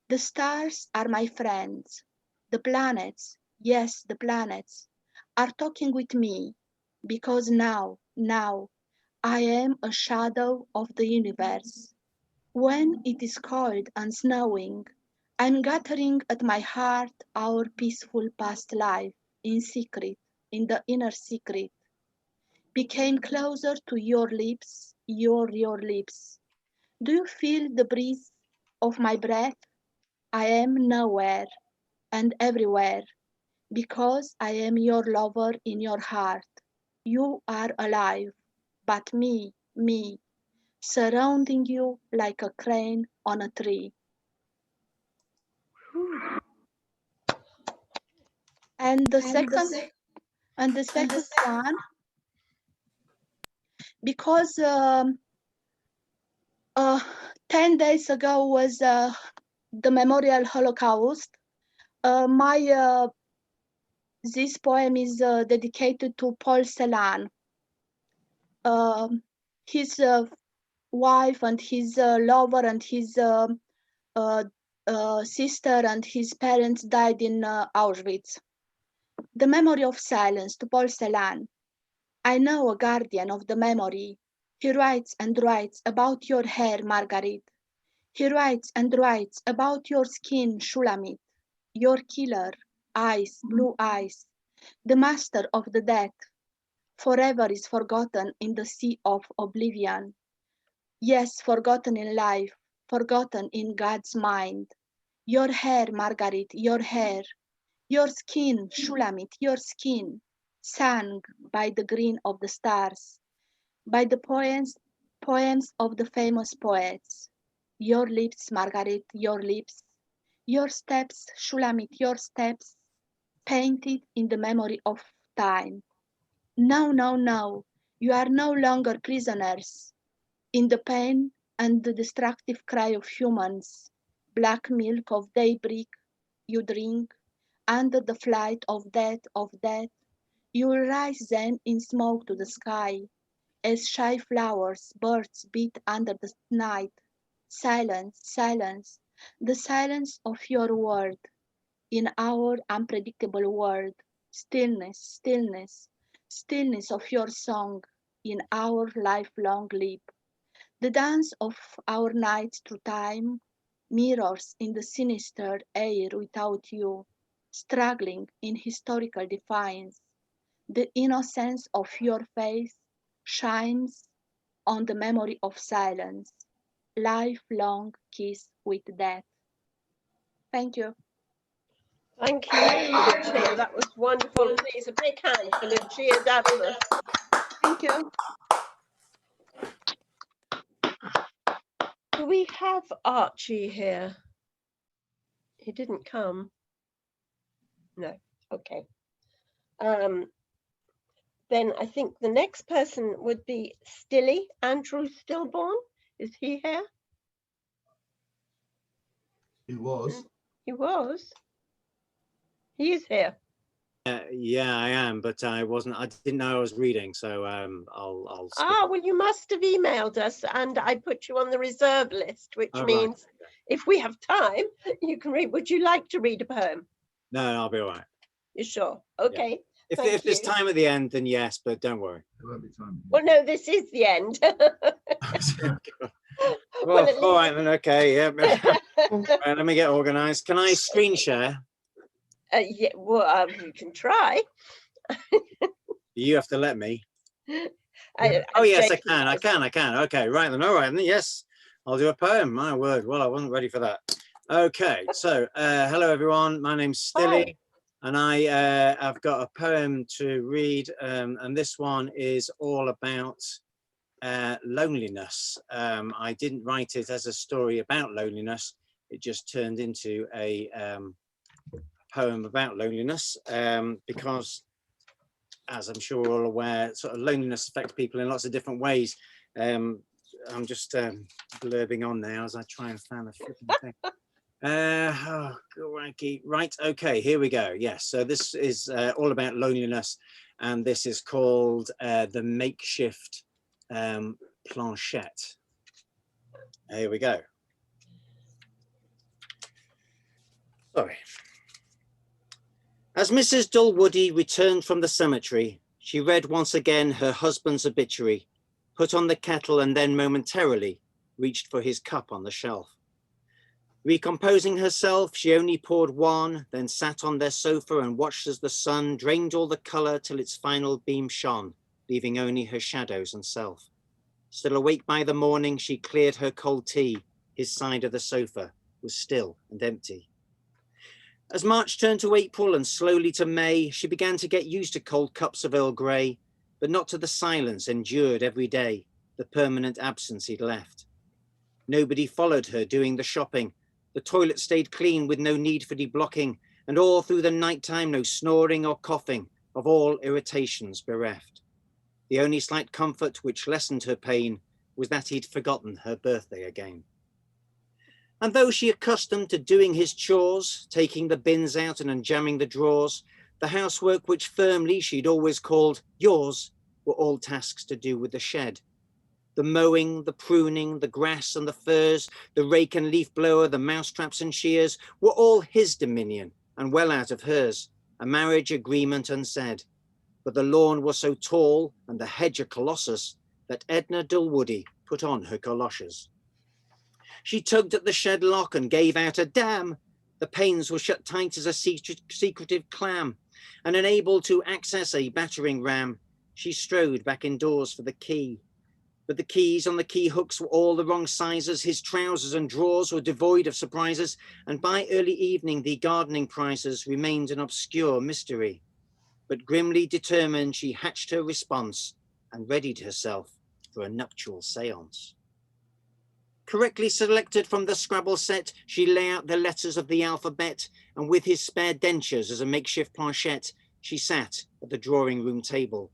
The stars are my friends. The planets, yes, the planets, are talking with me, because now, I am a shadow of the universe. When it is cold and snowing, I'm gathering at my heart our peaceful past life in secret, in the inner secret. Became closer to your lips, your lips. Do you feel the breeze of my breath? I am nowhere and everywhere, because I am your lover in your heart. You are alive, but me, surrounding you like a crane on a tree. And the second one, because 10 days ago was the Memorial Holocaust, my This poem is dedicated to Paul Celan. His wife and his lover and his sister and his parents died in Auschwitz. The memory of silence to Paul Celan. I know a guardian of the memory. He writes and writes about your hair, Margaret. He writes and writes about your skin, Shulamit, your killer, eyes, blue eyes, the master of the death. Forever is forgotten in the sea of oblivion. Yes, forgotten in life, forgotten in God's mind. Your hair, Margaret, your hair, your skin, Shulamit, your skin, sang by the green of the stars, by the poems of the famous poets. Your lips, Margaret, your lips, your steps, Shulamit, your steps, painted in the memory of time. No, no, no, you are no longer prisoners in the pain and the destructive cry of humans. Black milk of daybreak you drink, under the flight of death, you will rise then in smoke to the sky, as shy flowers, birds beat under the night. Silence, silence, the silence of your world, in our unpredictable world. Stillness, stillness, stillness of your song, in our lifelong leap. The dance of our nights through time, mirrors in the sinister air without you, struggling in historical defiance. The innocence of your face shines on the memory of silence, lifelong kiss with death. Thank you. Thank you, Lucia. That was wonderful. Please, a big hand for Lucia Daramos. Thank you. Do we have Archie here? He didn't come. No. Okay. Then I think the next person would be Stilly, Andrew Stillborn. Is he here? He was. He was. He is here. Yeah, I am, but I didn't know I was reading, so I'll skip. Ah, well, you must have emailed us, and I put you on the reserve list, which means if we have time, you can read. Would you like to read a poem? No, I'll be all right. You sure? Okay. Yeah. If there's time at the end, then yes, but don't worry. There won't be time. Well, no, this is the end. Well, all right then. Okay, yeah. Right, let me get organised. Can I screen share? Yeah, well, you can try. You have to let me. Oh yes, I can. Okay, right then. All right then. Yes, I'll do a poem. My word. Well, I wasn't ready for that. Okay, so hello everyone. My name's Stilly. Hi. And I've got a poem to read, and this one is all about loneliness. I didn't write it as a story about loneliness. It just turned into a poem about loneliness because, as I'm sure we're all aware, sort of loneliness affects people in lots of different ways. I'm just blurbing on now as I try and find the flipping thing. Oh, right, okay, here we go. Yes, so this is all about loneliness, and this is called the makeshift planchette. Here we go. Sorry. As Mrs. Dulwoody returned from the cemetery, she read once again her husband's obituary, put on the kettle, and then momentarily reached for his cup on the shelf. Recomposing herself, she only poured one, then sat on their sofa and watched as the sun drained all the colour till its final beam shone, leaving only her shadows and self. Still awake by the morning, she cleared her cold tea. His side of the sofa was still and empty. As March turned to April and slowly to May, she began to get used to cold cups of Earl Grey, but not to the silence endured every day, the permanent absence he'd left. Nobody followed her doing the shopping. The toilet stayed clean with no need for deblocking, and all through the night time no snoring or coughing, of all irritations bereft. The only slight comfort which lessened her pain was that he'd forgotten her birthday again. And though she accustomed to doing his chores, taking the bins out and unjamming the drawers, The housework which firmly she'd always called yours were all tasks to do with the shed. The mowing, the pruning, the grass and the furze, the rake and leaf blower, the mousetraps and shears were all his dominion and well out of hers, a marriage agreement unsaid. But the lawn was so tall and the hedge a colossus that Edna Dulwoody put on her goloshes. She tugged at the shed lock and gave out a damn. The panes were shut tight as a secretive clam, and unable to access a battering ram, she strode back indoors for the key. But the keys on the key hooks were all the wrong sizes, his trousers and drawers were devoid of surprises, and by early evening the gardening prizes remained an obscure mystery. But grimly determined, she hatched her response and readied herself for a nuptial seance. Correctly selected from the Scrabble set, she lay out the letters of the alphabet, and with his spare dentures as a makeshift planchette, she sat at the drawing room table.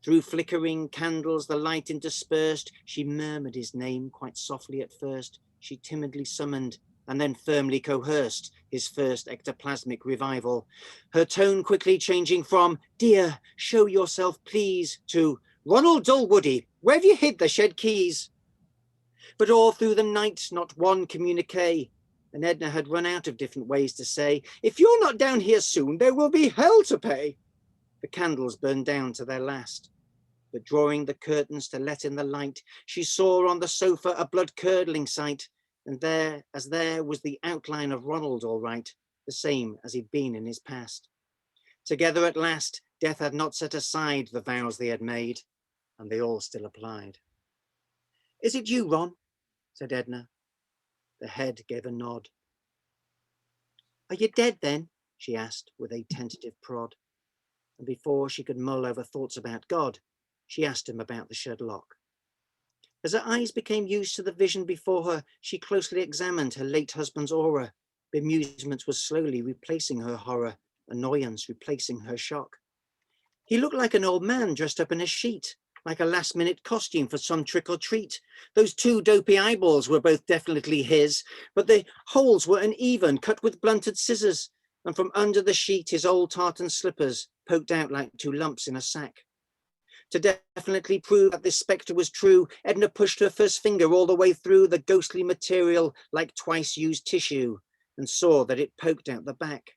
Through flickering candles, the light interspersed, she murmured his name quite softly at first. She timidly summoned and then firmly coerced his first ectoplasmic revival. Her tone quickly changing from, "Dear, show yourself please," to, "Ronald Dulwoody, where have you hid the shed keys?" But all through the night, not one communique, and Edna had run out of different ways to say, "If you're not down here soon, there will be hell to pay." The candles burned down to their last, but drawing the curtains to let in the light, she saw on the sofa a blood-curdling sight, and there was the outline of Ronald all right, the same as he'd been in his past. Together at last, death had not set aside the vows they had made, and they all still applied. "Is it you, Ron?" said Edna. The head gave a nod. "Are you dead then?" she asked with a tentative prod. And before she could mull over thoughts about God, she asked him about the shed lock. As her eyes became used to the vision before her, she closely examined her late husband's aura. Bemusement was slowly replacing her horror, annoyance replacing her shock. He looked like an old man dressed up in a sheet, like a last-minute costume for some trick or treat. Those two dopey eyeballs were both definitely his, but the holes were uneven, cut with blunted scissors, and from under the sheet his old tartan slippers poked out like two lumps in a sack. To definitely prove that this spectre was true, Edna pushed her first finger all the way through the ghostly material like twice-used tissue, and saw that it poked out the back.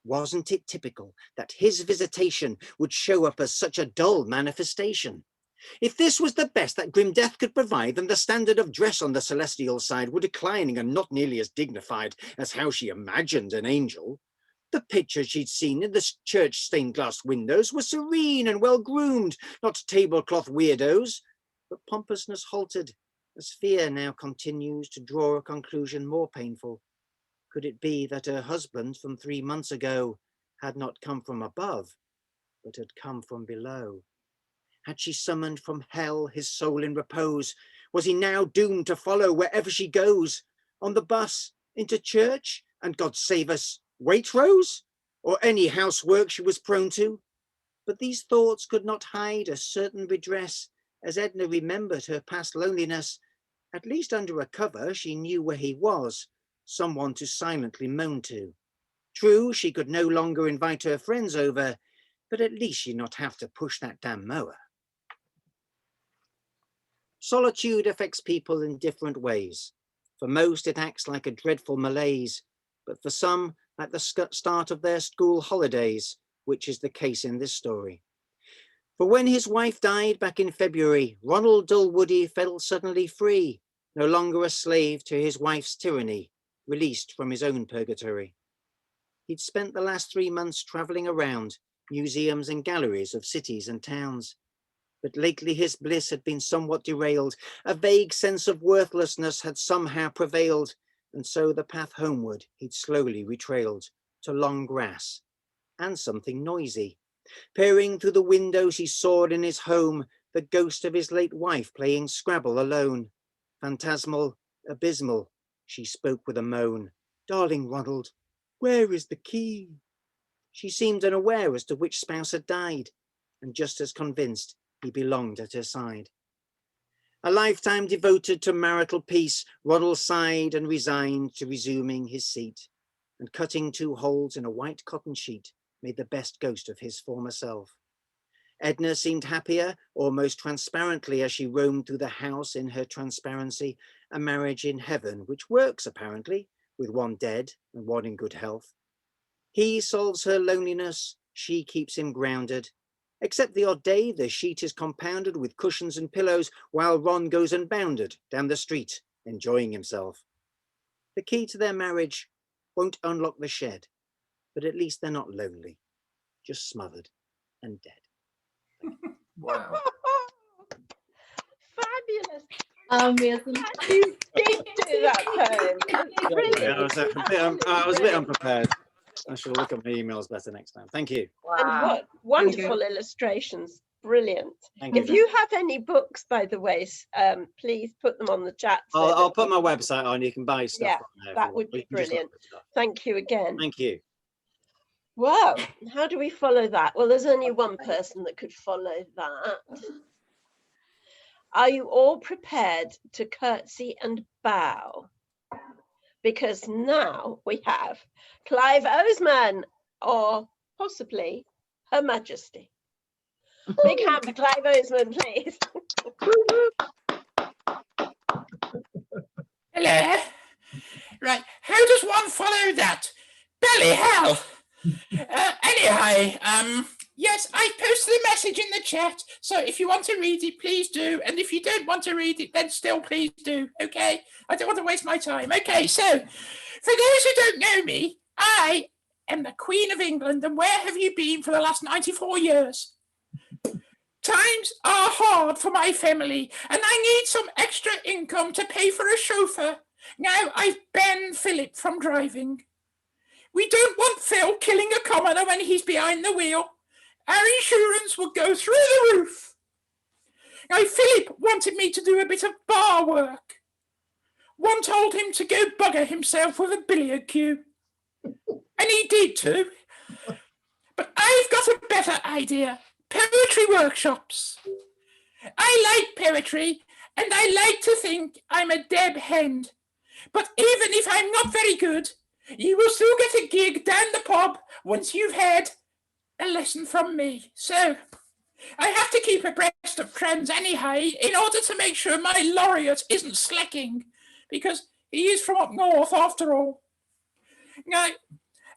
Wasn't it typical that his visitation would show up as such a dull manifestation? If this was the best that grim death could provide, then the standard of dress on the celestial side were declining and not nearly as dignified as how she imagined an angel. The pictures she'd seen in the church stained glass windows were serene and well-groomed, not tablecloth weirdos. But pompousness halted, as fear now continues to draw a conclusion more painful. Could it be that her husband from 3 months ago had not come from above, but had come from below? Had she summoned from hell his soul in repose? Was he now doomed to follow wherever she goes? On the bus, into church, and God save us, Waitrose, or any housework she was prone to? But these thoughts could not hide a certain redress, as Edna remembered her past loneliness. At least under a cover she knew where he was, someone to silently moan to. True, she could no longer invite her friends over, but at least she'd not have to push that damn mower. Solitude affects people in different ways. For most, it acts like a dreadful malaise, but for some, at the start of their school holidays, which is the case in this story. For when his wife died back in February, Ronald Dulwoody felt suddenly free, no longer a slave to his wife's tyranny, released from his own purgatory. He'd spent the last 3 months traveling around museums and galleries of cities and towns. But lately his bliss had been somewhat derailed. A vague sense of worthlessness had somehow prevailed, and so the path homeward he'd slowly retrailed, to long grass and something noisy. Peering through the windows he saw in his home the ghost of his late wife playing Scrabble alone. Phantasmal, abysmal, she spoke with a moan. "Darling Ronald, where is the key?" She seemed unaware as to which spouse had died, and just as convinced he belonged at her side. A lifetime devoted to marital peace, Ronald sighed and resigned to resuming his seat, and cutting 2 holes in a white cotton sheet, made the best ghost of his former self. Edna seemed happier, almost transparently, as she roamed through the house in her transparency, a marriage in heaven, which works apparently, with one dead and one in good health. He solves her loneliness, she keeps him grounded. Except the odd day, the sheet is compounded with cushions and pillows, while Ron goes unbounded down the street, enjoying himself. The key to their marriage won't unlock the shed, but at least they're not lonely, just smothered and dead. Wow. Fabulous. Amazing. You did do that poem. It's brilliant. I was a bit unprepared. I should look at my emails better next time. Thank you. And what wonderful illustrations. Brilliant. Thank you. If you have any books, by the way, please put them on the chat. So I'll put my website on. You can buy stuff. Yeah, on there that would be brilliant. Thank you again. Thank you. Wow. How do we follow that? Well, there's only one person that could follow that. Are you all prepared to curtsy and bow? Because now we have Clive Oseman, or possibly Her Majesty. Big hand for Clive Oseman, please. Hello. Right, how does one follow that? Belly hell. Anyhow, yes, I posted a message in the chat, so if you want to read it, please do, and if you don't want to read it, then still please do, okay? I don't want to waste my time. Okay, so, for those who don't know me, I am the Queen of England, and where have you been for the last 94 years? Times are hard for my family, and I need some extra income to pay for a chauffeur. Now I've banned Philip from driving. We don't want Phil killing a commoner when he's behind the wheel. Our insurance will go through the roof. Now, Philip wanted me to do a bit of bar work. One told him to go bugger himself with a billiard cue. And he did too. But I've got a better idea. Poetry workshops. I like poetry, and I like to think I'm a Deb Hand. But even if I'm not very good, you will still get a gig down the pub once you've had a lesson from me. So, I have to keep abreast of trends anyhow in order to make sure my laureate isn't slacking, because he is from up north after all. Now,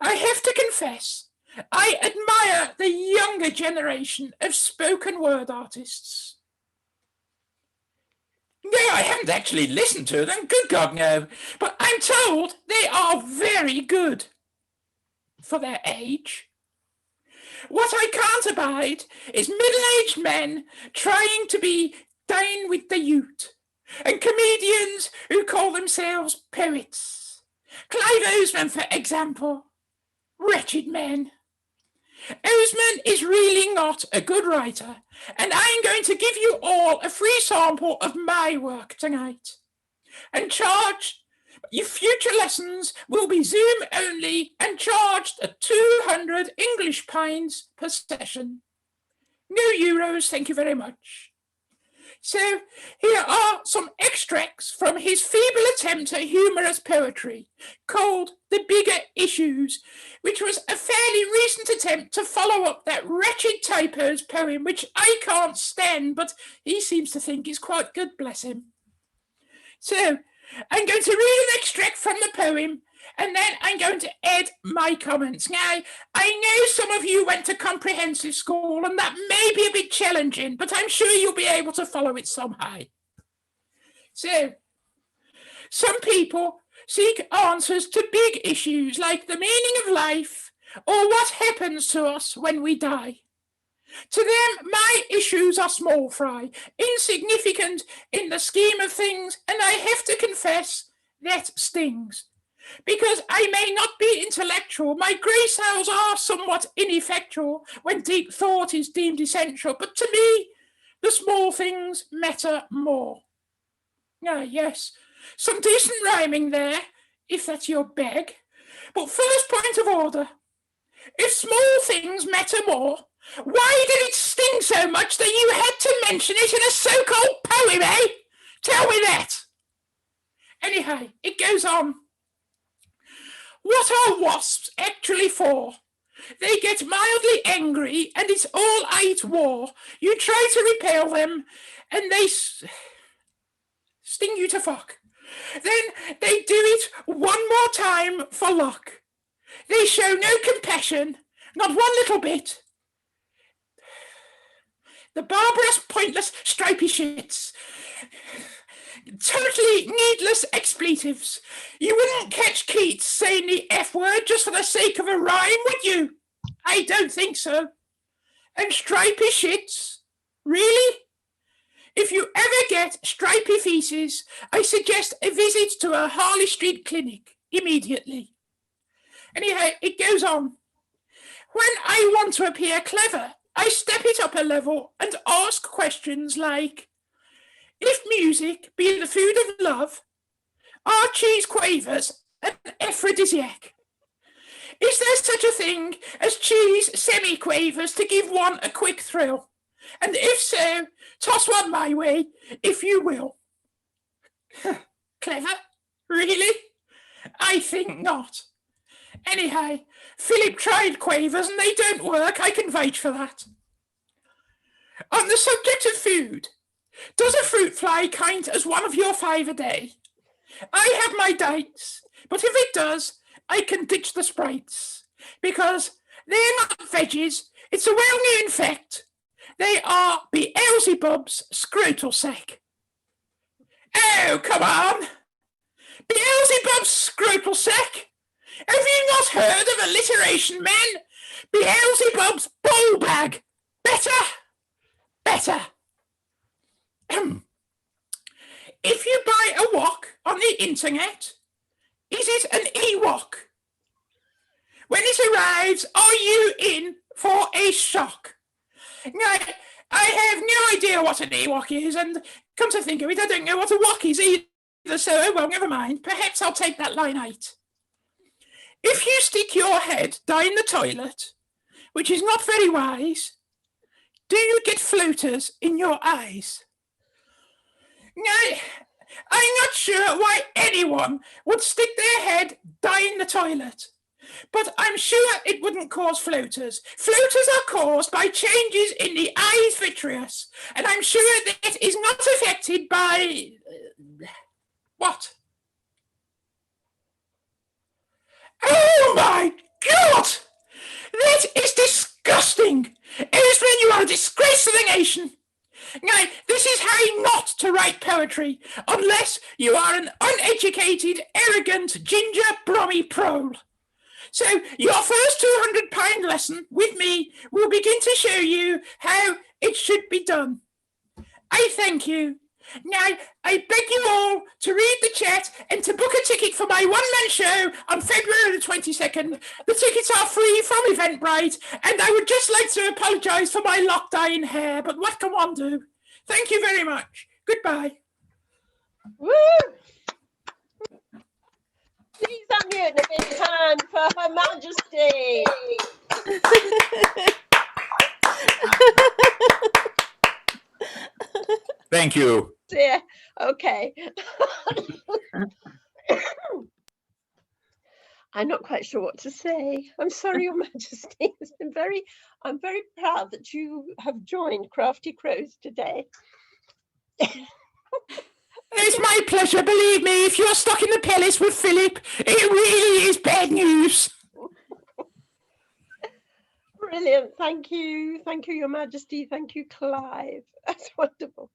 I have to confess, I admire the younger generation of spoken word artists. No, I haven't actually listened to them, good God no, but I'm told they are very good for their age. What I can't abide is middle-aged men trying to be down with the youth, and comedians who call themselves poets. Clive Oseman, for example. Wretched men. Oseman is really not a good writer, and I'm going to give you all a free sample of my work tonight. And charge, your future lessons will be Zoom only and charged at 200 English pounds per session. No euros, thank you very much. So here are some extracts from his feeble attempt at humorous poetry, called The Bigger Issues, which was a fairly recent attempt to follow up that wretched typos poem, which I can't stand, but he seems to think is quite good, bless him. So I'm going to read an extract from the poem, and then I'm going to add my comments. Now, I know some of you went to comprehensive school, and that may be a bit challenging, but I'm sure you'll be able to follow it somehow. So, some people seek answers to big issues like the meaning of life or what happens to us when we die. To them, my issues are small fry, insignificant in the scheme of things, and I have to confess that stings. Because I may not be intellectual, my grey cells are somewhat ineffectual when deep thought is deemed essential, but to me, the small things matter more. Ah, yes, some decent rhyming there, if that's your bag. But first point of order, if small things matter more, why did it sting so much that you had to mention it in a so-called poem, eh? Tell me that. Anyhow, it goes on. What are wasps actually for? They get mildly angry and it's all out war. You try to repel them and they sting you to fuck. Then they do it one more time for luck. They show no compassion, not one little bit. The barbarous, pointless, stripy shits. Totally needless expletives. You wouldn't catch Keats saying the F word just for the sake of a rhyme, would you? I don't think so. And stripy shits? Really? If you ever get stripy feces, I suggest a visit to a Harley Street clinic immediately. Anyhow, it goes on. When I want to appear clever, I step it up a level and ask questions like, if music be the food of love, are cheese quavers an aphrodisiac? Is there such a thing as cheese semi-quavers to give one a quick thrill? And if so, toss one my way, if you will. Clever? Really? I think not. Anyhow, Philip tried quavers and they don't work. I can vouch for that. On the subject of food, does a fruit fly count as one of your 5 a day? I have my doubts, but if it does, I can ditch the sprites, because they're not veggies. It's a well-known fact. They are Beelzebub's scrotal sac. Oh, come on. Beelzebub's scrotal sac? Have you not heard of alliteration, man? Beelzebub's ball bag. Better. Better. If you buy a wok on the internet, is it an Ewok? When it arrives, are you in for a shock? Now, I have no idea what an Ewok is, and come to think of it, I don't know what a wok is either, so oh well, never mind. Perhaps I'll take that line out. If you stick your head down the toilet, which is not very wise, do you get floaters in your eyes? Now, I'm not sure why anyone would stick their head down the toilet, but I'm sure it wouldn't cause floaters. Floaters are caused by changes in the eye's vitreous, and I'm sure that it is not affected by... what? Oh my God! That is disgusting! Esmond, you are a disgrace to the nation! Now, this is how not to write poetry, unless you are an uneducated, arrogant, ginger, brommy prole. So, your first £200 lesson with me will begin to show you how it should be done. I thank you. Now, I beg you all to read the chat and to book a ticket for my one-man show on February the 22nd. The tickets are free from Eventbrite, and I would just like to apologise for my lockdown hair, but what can one do? Thank you very much. Goodbye. Woo! Please unmute and a big hand for Her Majesty. Thank you. Yeah, okay. I'm not quite sure what to say. I'm sorry, Your Majesty. I'm very proud that you have joined Crafty Crows today. It's my pleasure, believe me. If you're stuck in the palace with Philip, it really is bad news. Brilliant. Thank you. Thank you, Your Majesty. Thank you, Clive. That's wonderful.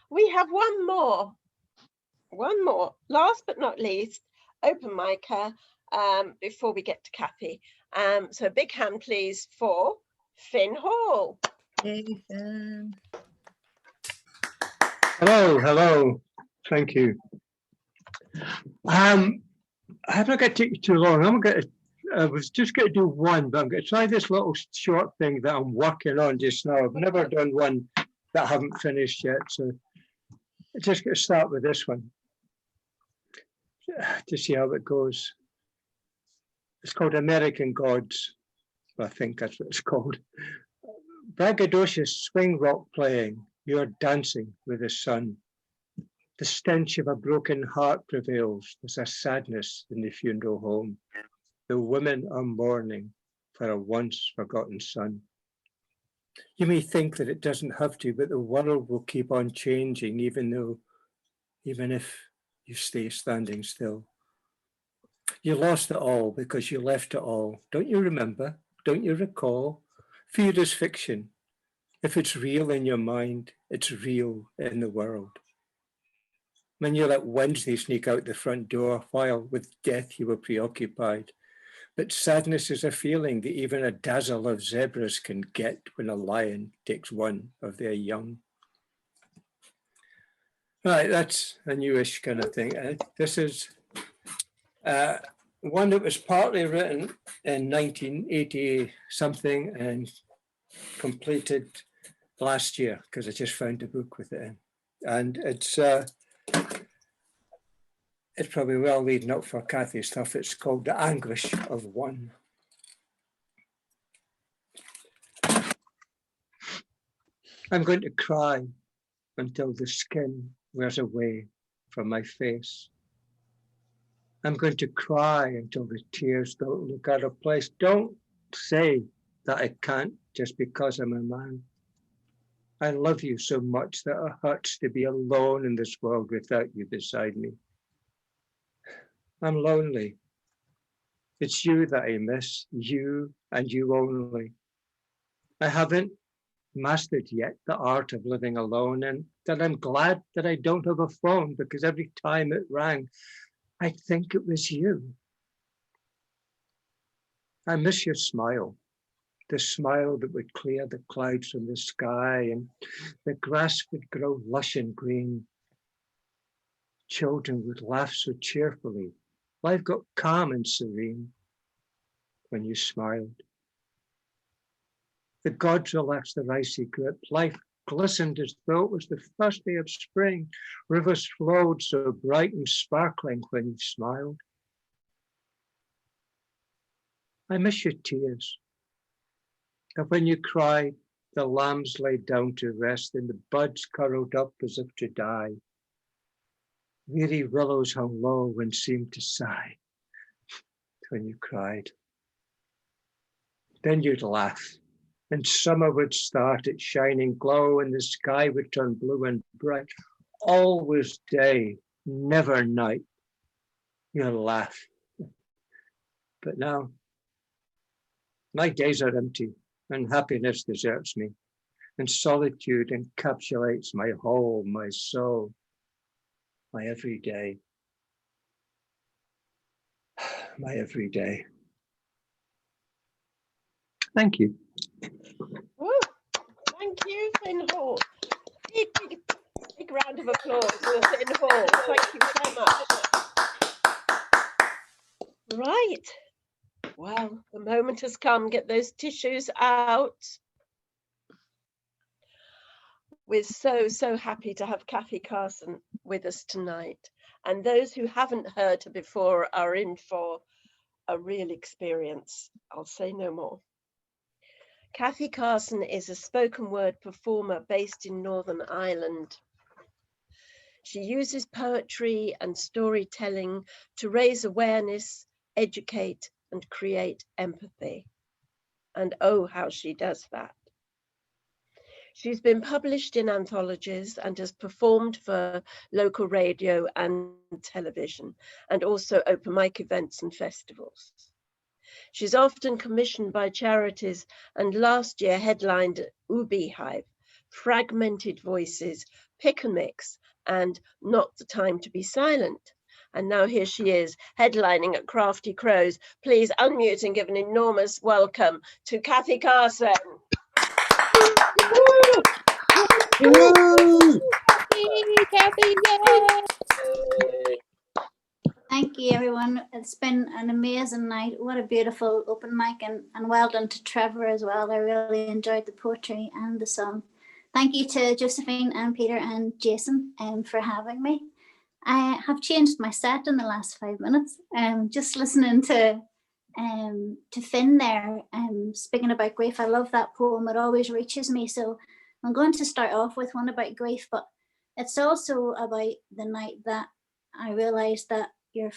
We have one more. Last but not least, open micer before we get to Cathy. So a big hand, please, for Finn Hall. Nathan. Hello. Thank you. I haven't got to take you too long. I was just going to do one, but I'm going to try this little short thing that I'm working on just now. I've never done one that I haven't finished yet, so I'm just going to start with this one to see how it goes. It's called American Gods. I think that's what it's called. Braggadocious swing rock playing, you're dancing with the sun. The stench of a broken heart prevails. There's a sadness in the funeral home. The women are mourning. for a once forgotten son. You may think that it doesn't have to, but the world will keep on changing even if you stay standing still. You lost it all because you left it all. Don't you remember? Don't you recall? Fear is fiction. If it's real in your mind, it's real in the world. When you let Wednesday sneak out the front door while with death you were preoccupied. But sadness is a feeling that even a dazzle of zebras can get when a lion takes one of their young. Right, that's a newish kind of thing. This is one that was partly written in 1980 something and completed last year because I just found a book with it in. And it's probably well leading up for Cathy's stuff. It's called The Anguish of One. I'm going to cry until the skin wears away from my face. I'm going to cry until the tears don't look out of place. Don't say that I can't just because I'm a man. I love you so much that it hurts to be alone in this world without you beside me. I'm lonely. It's you that I miss, you and you only. I haven't mastered yet the art of living alone, and that I'm glad that I don't have a phone because every time it rang, I think it was you. I miss your smile, the smile that would clear the clouds from the sky and the grass would grow lush and green. Children would laugh so cheerfully. Life got calm and serene when you smiled. The gods relaxed their icy grip. Life glistened as though it was the first day of spring. Rivers flowed so bright and sparkling when you smiled. I miss your tears. And when you cried, the lambs lay down to rest and the buds curled up as if to die. Weary willows hung low and seemed to sigh when you cried. Then you'd laugh, and summer would start its shining glow, and the sky would turn blue and bright. Always day, never night. You'll laugh. But now, my days are empty, and happiness deserts me, and solitude encapsulates my whole, my soul, my every day. My every day. Thank you. Woo. Thank you, Finn Hall. Big round of applause for Finn Hall. Thank you so much. Right. Well, the moment has come. Get those tissues out. We're so happy to have Cathy Carson with us tonight. And those who haven't heard her before are in for a real experience. I'll say no more. Cathy Carson is a spoken word performer based in Northern Ireland. She uses poetry and storytelling to raise awareness, educate, and create empathy. And oh, how she does that. She's been published in anthologies and has performed for local radio and television, and also open mic events and festivals. She's often commissioned by charities, and last year headlined Oooh, Beehive, Fragmented Voices, Pick and Mix, and Not the Time to Be Silent. And now here she is, headlining at Crafty Crows. Please unmute and give an enormous welcome to Cathy Carson. Cathy, thank you, everyone. It's been an amazing night. What a beautiful open mic, and well done to Trevor as well. I really enjoyed the poetry and the song. Thank you to Josephine and Peter and Jason for having me. I have changed my set in the last 5 minutes. Just listening to Finn there, speaking about grief. I love that poem. It always reaches me. So I'm going to start off with one about grief, but it's also about the night that I realized that your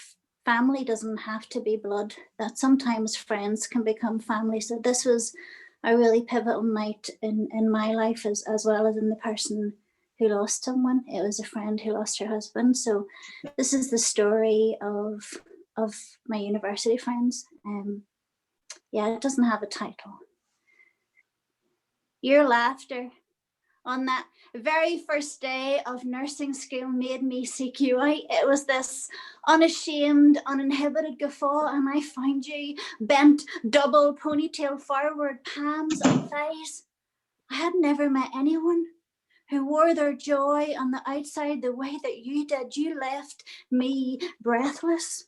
family doesn't have to be blood, that sometimes friends can become family. So this was a really pivotal night in my life as well as in the person who lost someone. It was a friend who lost her husband. So this is the story of my university friends. Yeah, it doesn't have a title. Your laughter on that very first day of nursing school made me seek you out. It was this unashamed, uninhibited guffaw, and I found you bent double ponytail forward, palms and thighs. I had never met anyone who wore their joy on the outside the way that you did. You left me breathless.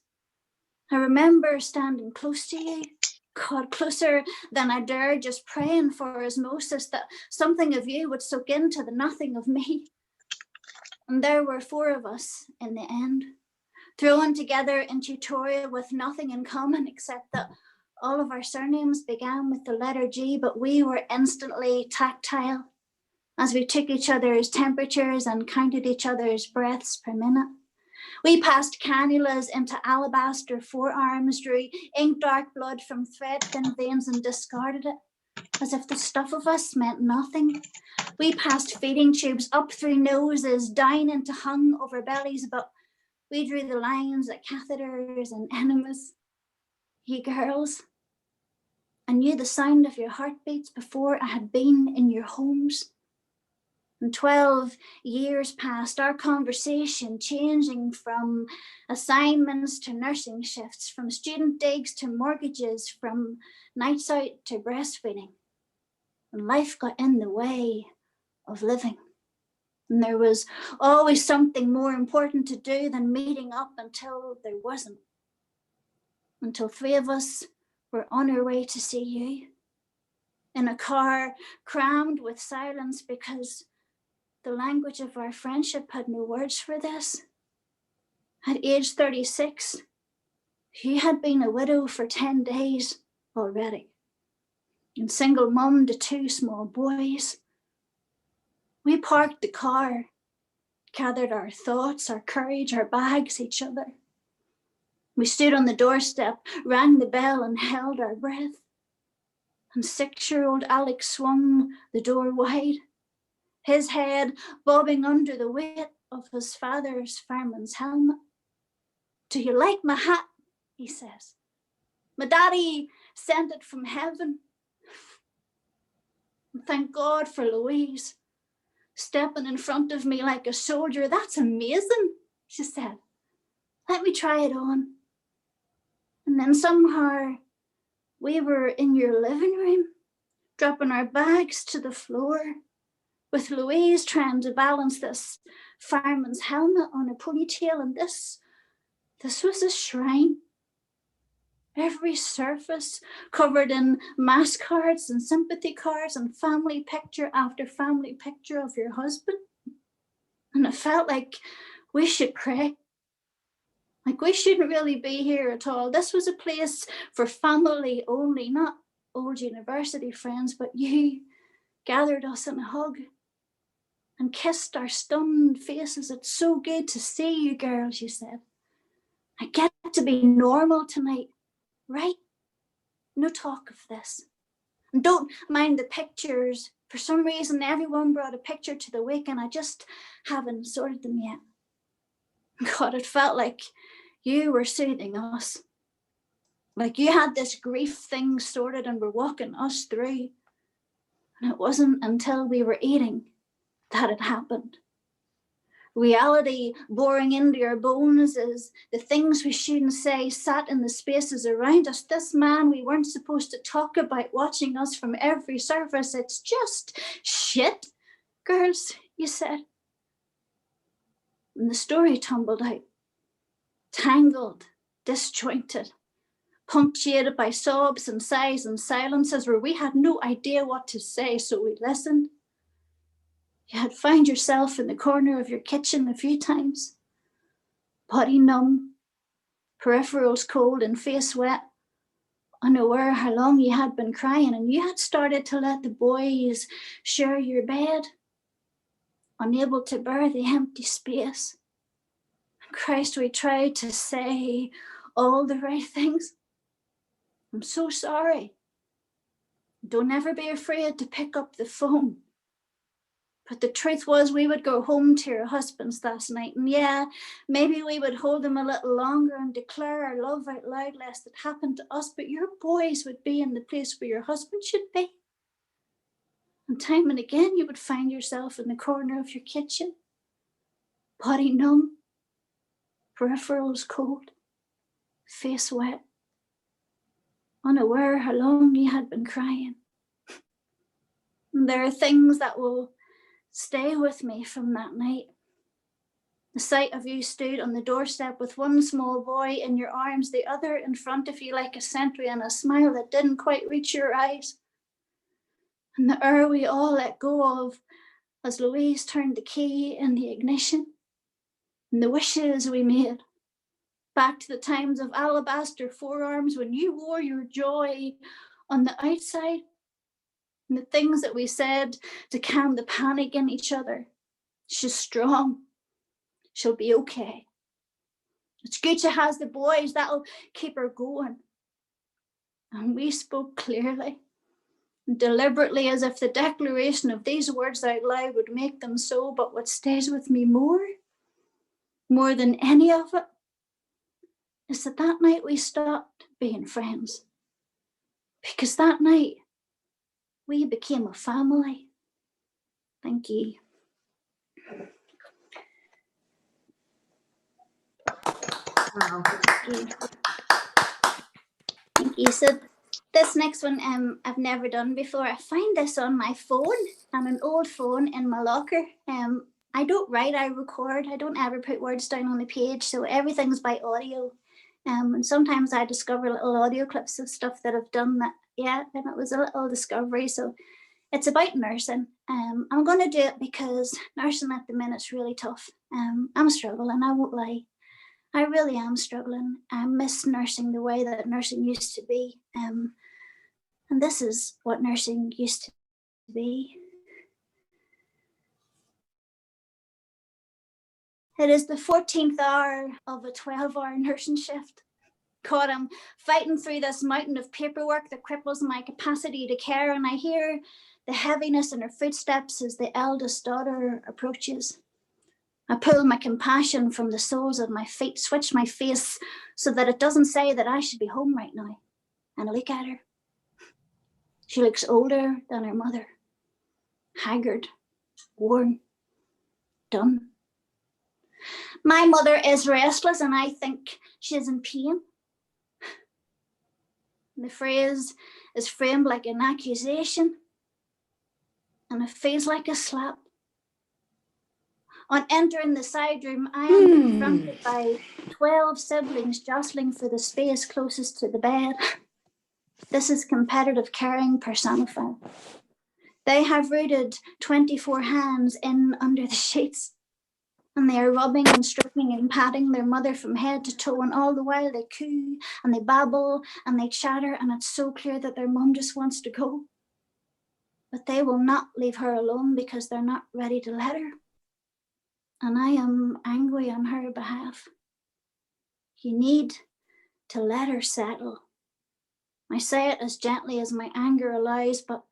I remember standing close to you, God, closer than I dared, just praying for osmosis, that something of you would soak into the nothing of me. And there were 4 of us in the end, thrown together in tutorial with nothing in common except that all of our surnames began with the letter G, but we were instantly tactile as we took each other's temperatures and counted each other's breaths per minute. We passed cannulas into alabaster forearms, drew ink dark blood from thread-thin veins and discarded it as if the stuff of us meant nothing. We passed feeding tubes up through noses, down into hung over bellies, but we drew the lines at catheters and enemas. You girls, I knew the sound of your heartbeats before I had been in your homes. And 12 years passed, our conversation changing from assignments to nursing shifts, from student digs to mortgages, from nights out to breastfeeding. And life got in the way of living. And there was always something more important to do than meeting up until there wasn't. Until 3 of us were on our way to see you in a car crammed with silence because the language of our friendship had no words for this. At age 36, you had been a widow for 10 days already, and single mum to 2 small boys. We parked the car, gathered our thoughts, our courage, our bags, each other. We stood on the doorstep, rang the bell and held our breath. And 6-year-old Alex swung the door wide, his head bobbing under the weight of his father's fireman's helmet. "Do you like my hat?" he says. "My daddy sent it from heaven." Thank God for Louise, stepping in front of me like a soldier. "That's amazing," she said. "Let me try it on." And then somehow we were in your living room, dropping our bags to the floor, with Louise trying to balance this fireman's helmet on a ponytail, and this was a shrine. Every surface covered in mass cards and sympathy cards and family picture after family picture of your husband. And it felt like we should pray. Like we shouldn't really be here at all. This was a place for family only, not old university friends, but you gathered us in a hug and kissed our stunned faces. "It's so good to see you girls," you said. "I get to be normal tonight, right? No talk of this. And don't mind the pictures. For some reason, everyone brought a picture to the wake and I just haven't sorted them yet." God, it felt like you were soothing us. Like you had this grief thing sorted and were walking us through. And it wasn't until we were eating that it happened. Reality boring into your bones as the things we shouldn't say sat in the spaces around us. This man we weren't supposed to talk about watching us from every surface. "It's just shit, girls," you said. And the story tumbled out, tangled, disjointed, punctuated by sobs and sighs and silences where we had no idea what to say, so we listened. You had found yourself in the corner of your kitchen a few times, body numb, peripherals cold and face wet, unaware how long you had been crying, and you had started to let the boys share your bed, unable to bear the empty space. Christ, we tried to say all the right things. I'm so sorry. Don't ever be afraid to pick up the phone. But the truth was, we would go home to your husbands last night, and yeah, maybe we would hold them a little longer and declare our love out loud lest it happened to us, but your boys would be in the place where your husband should be. And time and again, you would find yourself in the corner of your kitchen, body numb, peripherals cold, face wet, unaware how long you had been crying. And there are things that will stay with me from that night. The sight of you stood on the doorstep with one small boy in your arms, the other in front of you like a sentry, and a smile that didn't quite reach your eyes. And the hour we all let go of as Louise turned the key in the ignition. And the wishes we made. Back to the times of alabaster forearms when you wore your joy on the outside. And the things that we said to calm the panic in each other. She's strong. She'll be okay. It's good she has the boys. That'll keep her going. And we spoke clearly and deliberately, as if the declaration of these words out loud would make them so. But what stays with me more than any of it, is that night we stopped being friends. Because that night, we became a family. Thank you. Wow. Thank you. So this next one I've never done before. I find this on my phone, on an old phone in my locker. I don't write, I record. I don't ever put words down on the page, so everything's by audio. And sometimes I discover little audio clips of stuff that I've done that, yeah, and it was a little discovery. So it's about nursing. I'm going to do it because nursing at the minute's really tough. I'm struggling, I won't lie. I really am struggling. I miss nursing the way that nursing used to be. And this is what nursing used to be. It is the 14th hour of a 12-hour nursing shift. God, I'm fighting through this mountain of paperwork that cripples my capacity to care, and I hear the heaviness in her footsteps as the eldest daughter approaches. I pull my compassion from the soles of my feet, switch my face so that it doesn't say that I should be home right now, and I look at her. She looks older than her mother, haggard, worn, done. My mother is restless, and I think she's in pain. The phrase is framed like an accusation, and it feels like a slap. On entering the side room, I am confronted by 12 siblings jostling for the space closest to the bed. This is competitive caring personified. They have rooted 24 hands in under the sheets, and they are rubbing and stroking and patting their mother from head to toe, and all the while they coo and they babble and they chatter, and it's so clear that their mum just wants to go. But they will not leave her alone because they're not ready to let her. And I am angry on her behalf. You need to let her settle. I say it as gently as my anger allows, but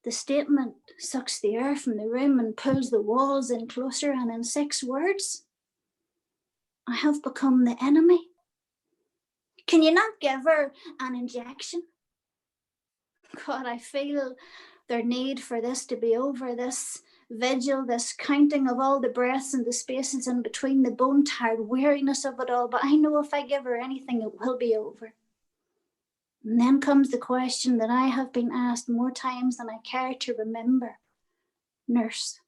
the statement sucks the air from the room and pulls the walls in closer, and in 6 words, I have become the enemy. Can you not give her an injection? God, I feel their need for this to be over, this vigil, this counting of all the breaths and the spaces in between, the bone-tired weariness of it all. But I know if I give her anything, it will be over. And then comes the question that I have been asked more times than I care to remember. Nurse,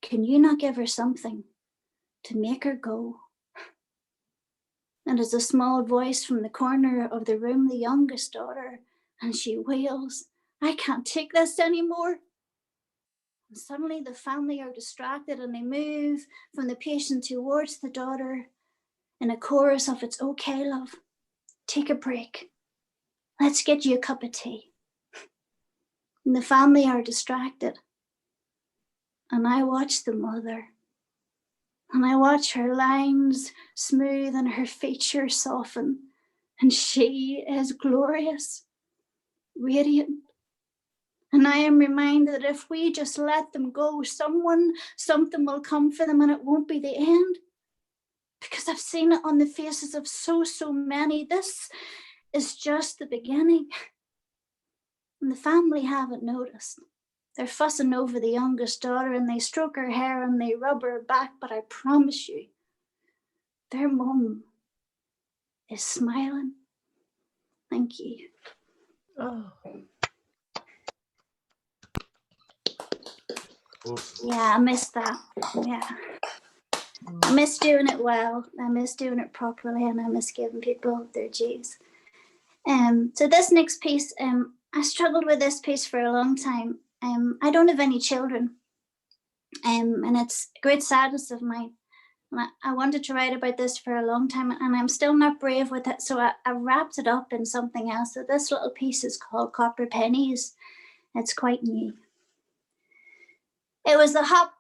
can you not give her something to make her go? And as a small voice from the corner of the room, the youngest daughter, and she wails, I can't take this anymore. And suddenly the family are distracted and they move from the patient towards the daughter in a chorus of "It's okay, love. Take a break. Let's get you a cup of tea." And the family are distracted. And I watch the mother And I watch her lines smooth and her features soften, and she is glorious, radiant. And I am reminded that if we just let them go, something will come for them, and it won't be the end. Because I've seen it on the faces of so many. This is just the beginning. And the family haven't noticed. They're fussing over the youngest daughter, and they stroke her hair and they rub her back, but I promise you, their mum is smiling. Thank you. Oh. Yeah, I missed that. Yeah. I miss doing it well. I miss doing it properly, and I miss giving people their dues. So this next piece, I struggled with this piece for a long time. I don't have any children, and it's a great sadness of mine. And I wanted to write about this for a long time, and I'm still not brave with it, so I wrapped it up in something else. So this little piece is called Copper Pennies. It's quite new. It was the hop,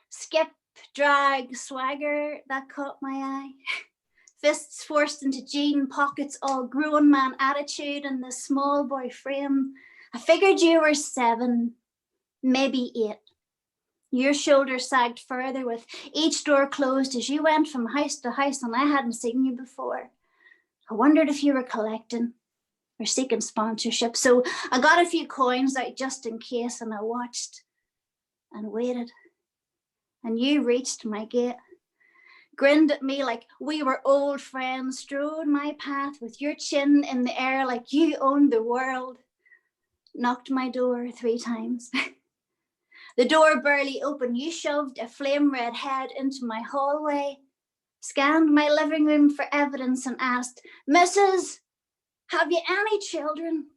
skip, drag, swagger that caught my eye. Fists forced into jean pockets, all grown man attitude and the small boy frame. I figured you were 7, maybe 8. Your shoulders sagged further with each door closed as you went from house to house, and I hadn't seen you before. I wondered if you were collecting or seeking sponsorship. So I got a few coins out just in case, and I watched and waited. And you reached my gate, grinned at me like we were old friends, strode my path with your chin in the air like you owned the world, knocked my door 3 times. The door barely opened, you shoved a flame red head into my hallway, scanned my living room for evidence and asked, "Mrs., have you any children?"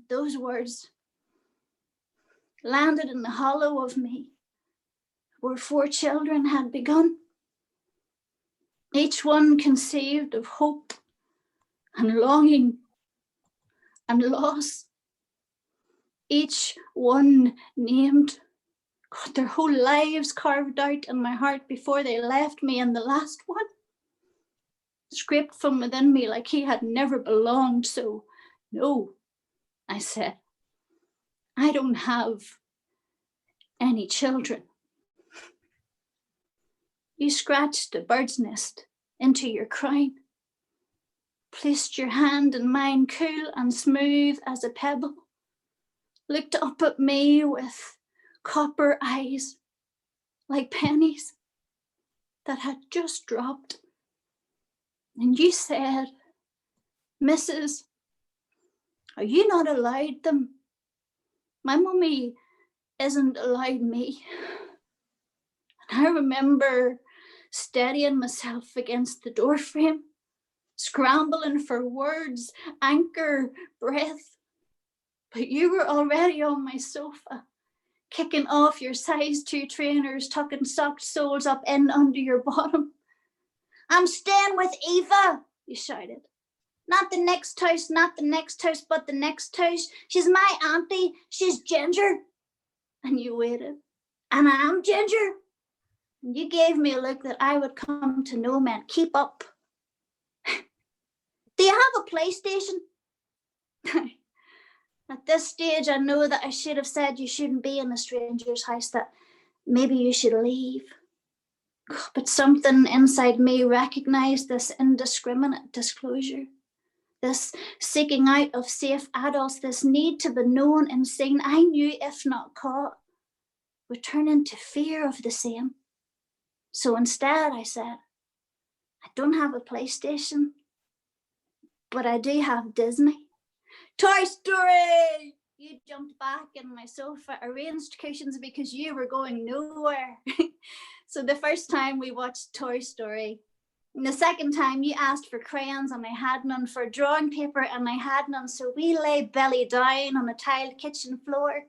Those words landed in the hollow of me, where 4 children had begun, each one conceived of hope and longing and loss, each one named, got their whole lives carved out in my heart before they left me, and the last one scraped from within me like he had never belonged. So, no, I said, I don't have any children. You scratched a bird's nest into your crown, placed your hand in mine, cool and smooth as a pebble, looked up at me with copper eyes like pennies that had just dropped. And you said, "Mrs., are you not allowed them? My mummy isn't allowed me." And I remember steadying myself against the doorframe, scrambling for words, anchor, breath. But you were already on my sofa, kicking off your size 2 trainers, tucking socked soles up in under your bottom. "I'm staying with Eva," you shouted. "Not the next house, not the next house, but the next house. She's my auntie, she's ginger." And you waited. "And I'm ginger." And you gave me a look that I would come to know meant keep up. "Do you have a PlayStation?" At this stage, I know that I should have said you shouldn't be in a stranger's house, that maybe you should leave. But something inside me recognized this indiscriminate disclosure, this seeking out of safe adults, this need to be known and seen. I knew if not caught, would turn into fear of the same. So instead I said, "I don't have a PlayStation, but I do have Disney." "Toy Story!" You jumped back in my sofa, arranged cushions because you were going nowhere. So the first time we watched Toy Story, and the second time you asked for crayons and I had none, for drawing paper and I had none, so we lay belly down on a tiled kitchen floor,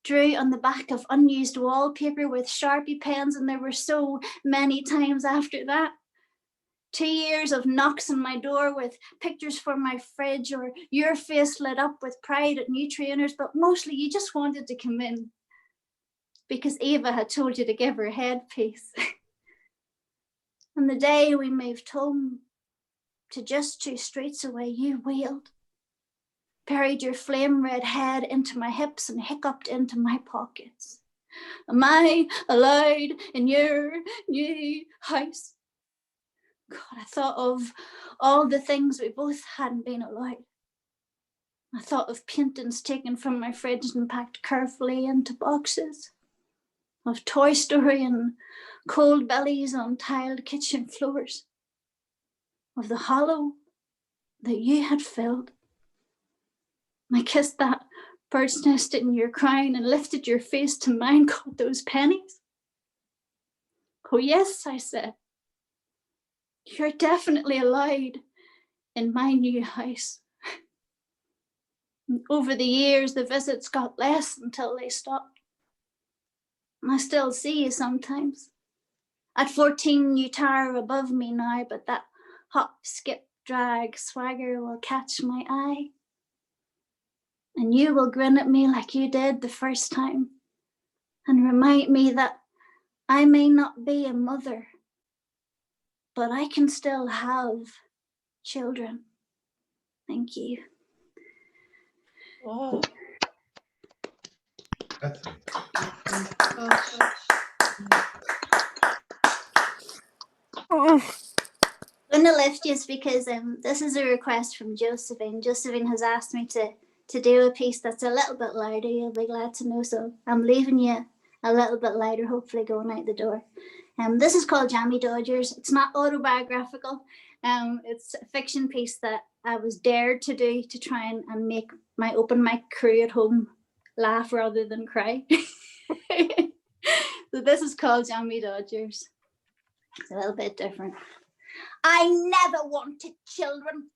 drew on the back of unused wallpaper with Sharpie pens, and there were so many times after that. 2 years of knocks on my door with pictures for my fridge, or your face lit up with pride at new trainers, but mostly you just wanted to come in. because Eva had told you to give her headpiece. And the day we moved home, to just 2 streets away, you wheeled, buried your flame red head into my hips and hiccuped into my pockets. Am I allowed in your new house? God, I thought of all the things we both hadn't been allowed. I thought of paintings taken from my fridge and packed carefully into boxes, of Toy Story and cold bellies on tiled kitchen floors, of the hollow that you had filled. I kissed that bird's nest in your crown and lifted your face to mine, called those pennies. Oh yes, I said, you're definitely allowed in my new house. Over the years, the visits got less until they stopped. I still see you sometimes. At 14, you tower above me now, but that hop, skip, drag swagger will catch my eye. And you will grin at me like you did the first time and remind me that I may not be a mother, but I can still have children. Thank you. Oh. I'm going to lift just because this is a request from Josephine. Josephine has asked me to do a piece that's a little bit louder. You'll be glad to know, so I'm leaving you a little bit louder, hopefully going out the door. This is called Jammy Dodgers. It's not autobiographical. It's a fiction piece that I was dared to do to try and make my open mic crew at home laugh rather than cry. So this is called Jammy Dodgers. It's a little bit different. I never wanted children.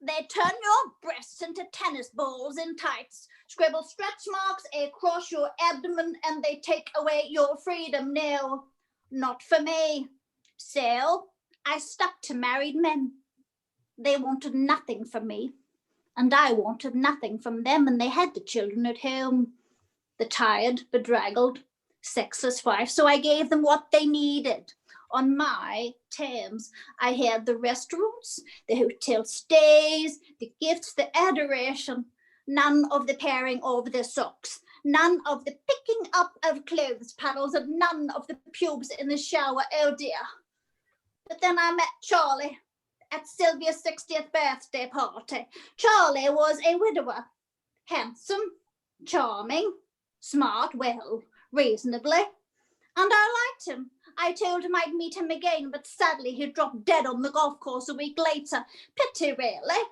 They turn your breasts into tennis balls in tights, scribble stretch marks across your abdomen, and they take away your freedom. No, not for me. So I stuck to married men. They wanted nothing from me, and I wanted nothing from them, and they had the children at home, the tired, bedraggled, sexless wife. So I gave them what they needed. On my terms, I had the restaurants, the hotel stays, the gifts, the adoration, none of the pairing of the socks, none of the picking up of clothes paddles, and none of the pubes in the shower. Oh dear. But then I met Charlie at Sylvia's 60th birthday party. Charlie was a widower, handsome, charming, smart, well, reasonably, and I liked him. I told him I'd meet him again, but sadly he dropped dead on the golf course a week later. Pity, really.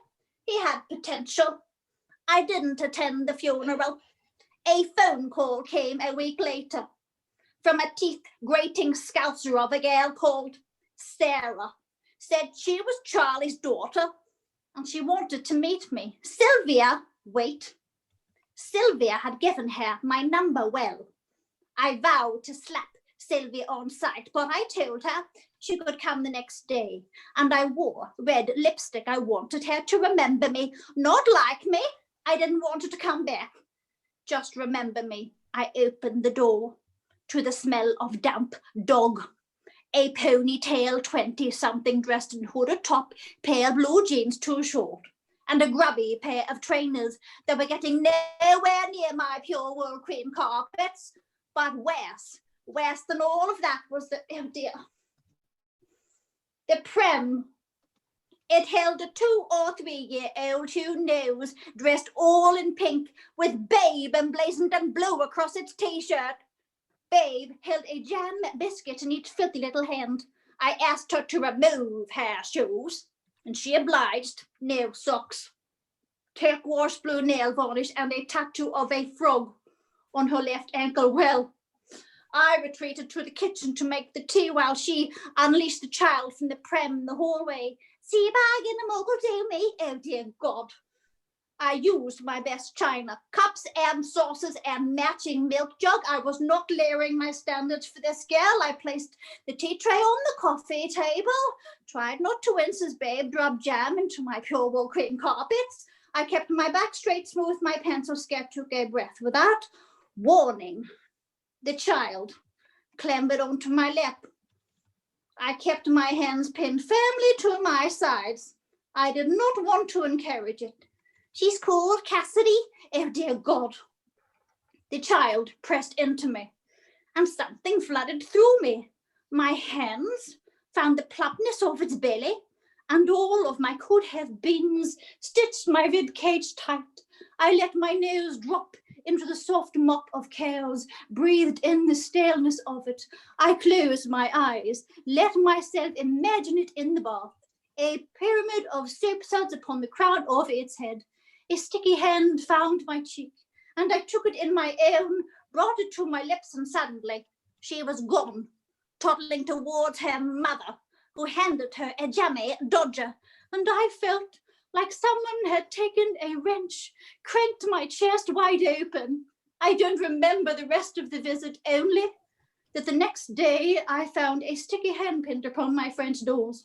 He had potential. I didn't attend the funeral. A phone call came a week later from a teeth-grating scouser of a girl called Sarah. Said she was Charlie's daughter and she wanted to meet me. Sylvia, wait. Sylvia had given her my number. Well, I vowed to slap Sylvia on sight, but I told her she could come the next day, and I wore red lipstick. I wanted her to remember me, not like me. I didn't want her to come back. Just remember me. I opened the door to the smell of damp dog. A ponytail 20-something dressed in hooded top, pale blue jeans too short, and a grubby pair of trainers that were getting nowhere near my pure wool cream carpets. But worse than all of that was the, oh dear, the prim. It held a 2 or 3-year-old who knows, dressed all in pink with Babe emblazoned in blue across its t-shirt. Babe held a jam biscuit in each filthy little hand. I asked her to remove her shoes, and she obliged. No socks, turquoise blue nail varnish, and a tattoo of a frog on her left ankle. Well, I retreated to the kitchen to make the tea while she unleashed the child from the pram in the hallway. See bag in a mogul do me, oh dear God. I used my best china, cups and saucers and matching milk jug. I was not lowering my standards for this girl. I placed the tea tray on the coffee table, tried not to wince as Babe dropped jam into my pure wool cream carpets. I kept my back straight, smooth my pencil sketch, took a breath without warning. The child clambered onto my lap. I kept my hands pinned firmly to my sides. I did not want to encourage it. She's called Cassidy. Oh, dear God. The child pressed into me, and something flooded through me. My hands found the plumpness of its belly, and all of my could have beens stitched my rib cage tight. I let my nose drop into the soft mop of cows, breathed in the staleness of it. I closed my eyes, let myself imagine it in the bath, a pyramid of soap suds upon the crown of its head. A sticky hand found my cheek, and I took it in my own, brought it to my lips, and suddenly she was gone, toddling towards her mother, who handed her a Jammy Dodger, and I felt like someone had taken a wrench, cranked my chest wide open. I don't remember the rest of the visit, only that the next day I found a sticky hand pinned upon my friend's doors.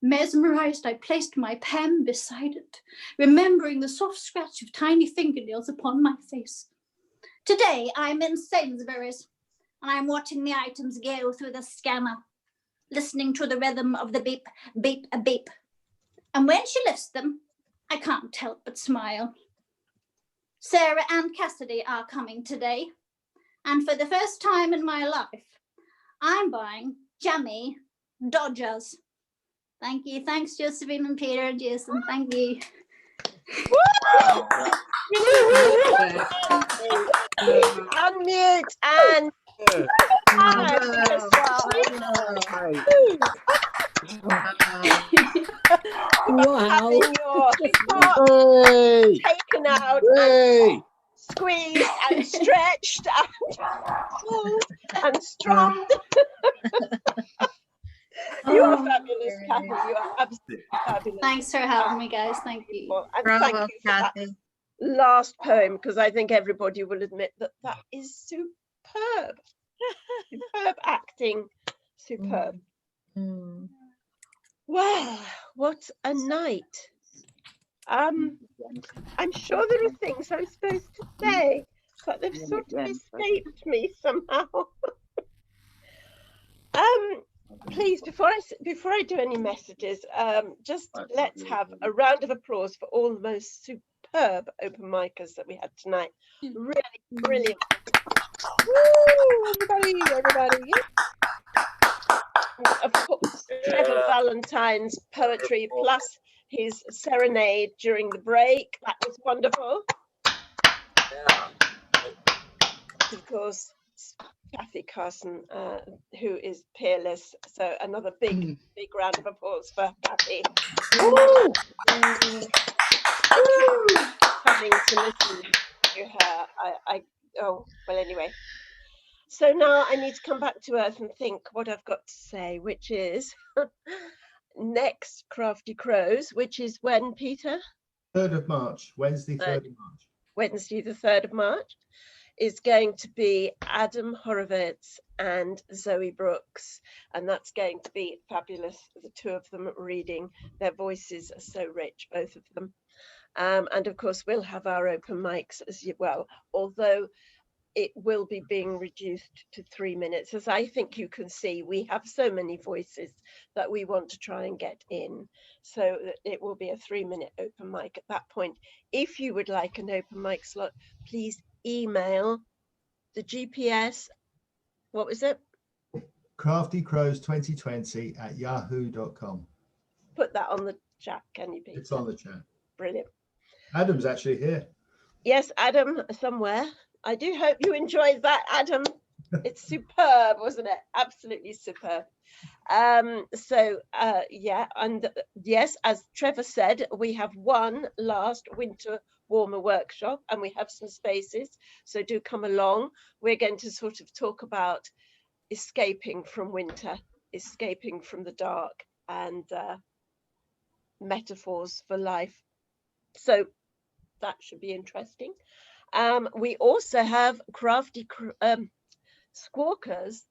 Mesmerized, I placed my pen beside it, remembering the soft scratch of tiny fingernails upon my face. Today I'm in Sainsbury's, and I'm watching the items go through the scanner, listening to the rhythm of the beep, beep, a beep. And when she lifts them, I can't help but smile. Sarah and Cassidy are coming today, and for the first time in my life, I'm buying Jammy Dodgers. Thank you. Thanks, Josephine and Peter and Jason. Thank you. Unmute and Wow. Having your heart taken out and squeezed and stretched and strummed. You are fabulous, Cathy. You are absolutely fabulous. Thanks for having me, guys. Thank you. And Bravo, thank you for that Cathy. last poem, because I think everybody will admit that that is superb. Superb acting. Superb. Well, what a night. I'm sure there are things I'm supposed to say, but they've sort of escaped me somehow. Please, before I do any messages, just let's have a round of applause for all the most superb open micers that we had tonight. Really brilliant. Woo, everybody. Of course, Trevor Valentine's poetry plus his serenade during the break. That was wonderful. Of course, Cathy Carson, who is peerless. So another big round of applause for Cathy. Woo! Having to listen to her. Oh, well, anyway. So now I need to come back to earth and think what I've got to say, which is next Crafty Crows, which is when, Peter? 3rd of March, Wednesday, 3rd of March. Wednesday, the 3rd of March, is going to be Adam Horowitz and Zoe Brooks, and that's going to be fabulous. The two of them reading. Their voices are so rich, both of them. And of course, we'll have our open mics as well, although it will be being reduced to 3 minutes. As I think you can see, we have so many voices that we want to try and get in. So it will be a 3-minute open mic at that point. If you would like an open mic slot, please email the GPS. What was it? craftycrows2020@yahoo.com. Put that on the chat, can you, Peter? It's on the chat. Brilliant. Adam's actually here. Yes, Adam, somewhere. I do hope you enjoyed that, Adam. It's superb, wasn't it? Absolutely superb. Yeah, and yes, as Trevor said, we have one last winter warmer workshop and we have some spaces, so do come along. We're going to sort of talk about escaping from winter, escaping from the dark, and metaphors for life. So that should be interesting. We also have Crafty Squawkers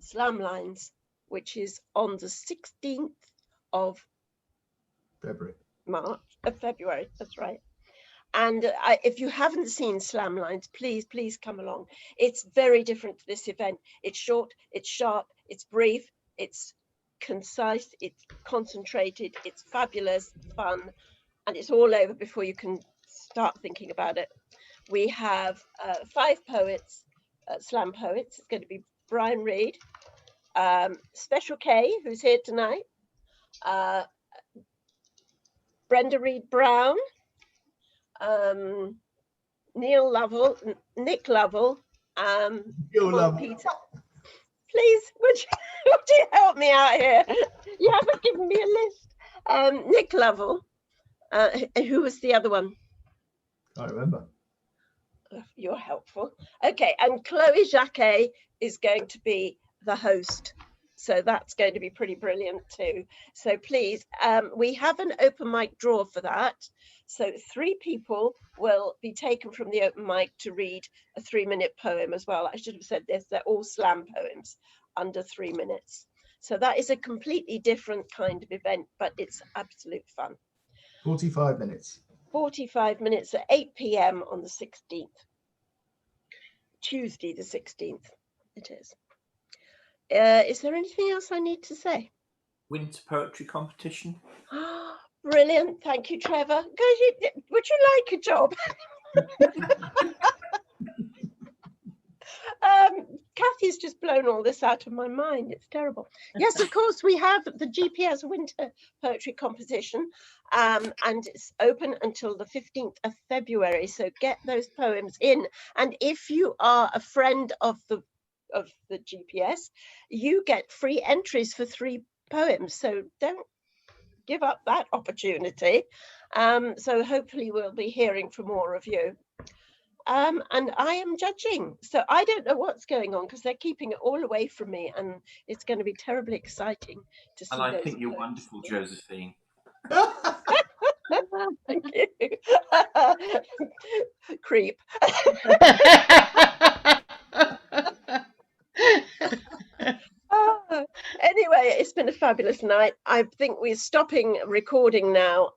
Slamlines, which is on the 16th of February, that's right. And if you haven't seen Slam Lines, please come along. It's very different to this event. It's short, it's sharp, it's brief, it's concise, it's concentrated, it's fabulous, fun, and it's all over before you can start thinking about it. We have 5 poets, slam poets. It's going to be Brian Reed, Special K, who's here tonight, Brenda Reed Brown, Neil Lovell, Nick Lovell, Peter. Please, would you help me out here? You haven't given me a list. Nick Lovell, who was the other one? I remember. You're helpful. Okay, and Chloe Jacquet is going to be the host. So that's going to be pretty brilliant too. So please, we have an open mic draw for that. So 3 people will be taken from the open mic to read a 3-minute poem as well. I should have said this, they're all slam poems under 3 minutes. So that is a completely different kind of event, but it's absolute fun. 45 minutes. 45 minutes at 8 p.m. on the 16th. Tuesday the 16th it is. Is there anything else I need to say? Winter poetry competition. Brilliant. Thank you, Trevor. Would you like a job? Cathy's just blown all this out of my mind. It's terrible. Yes, of course, we have the GPS Winter Poetry Competition, and it's open until the 15th of February. So get those poems in. And if you are a friend of the GPS, you get free entries for 3 poems. So don't give up that opportunity. So hopefully we'll be hearing from more of you. And I am judging, so I don't know what's going on because they're keeping it all away from me, and it's going to be terribly exciting to see. And I those think you're poems. wonderful, Josephine. Thank you. Creep. Anyway, it's been a fabulous night. I think we're stopping recording now.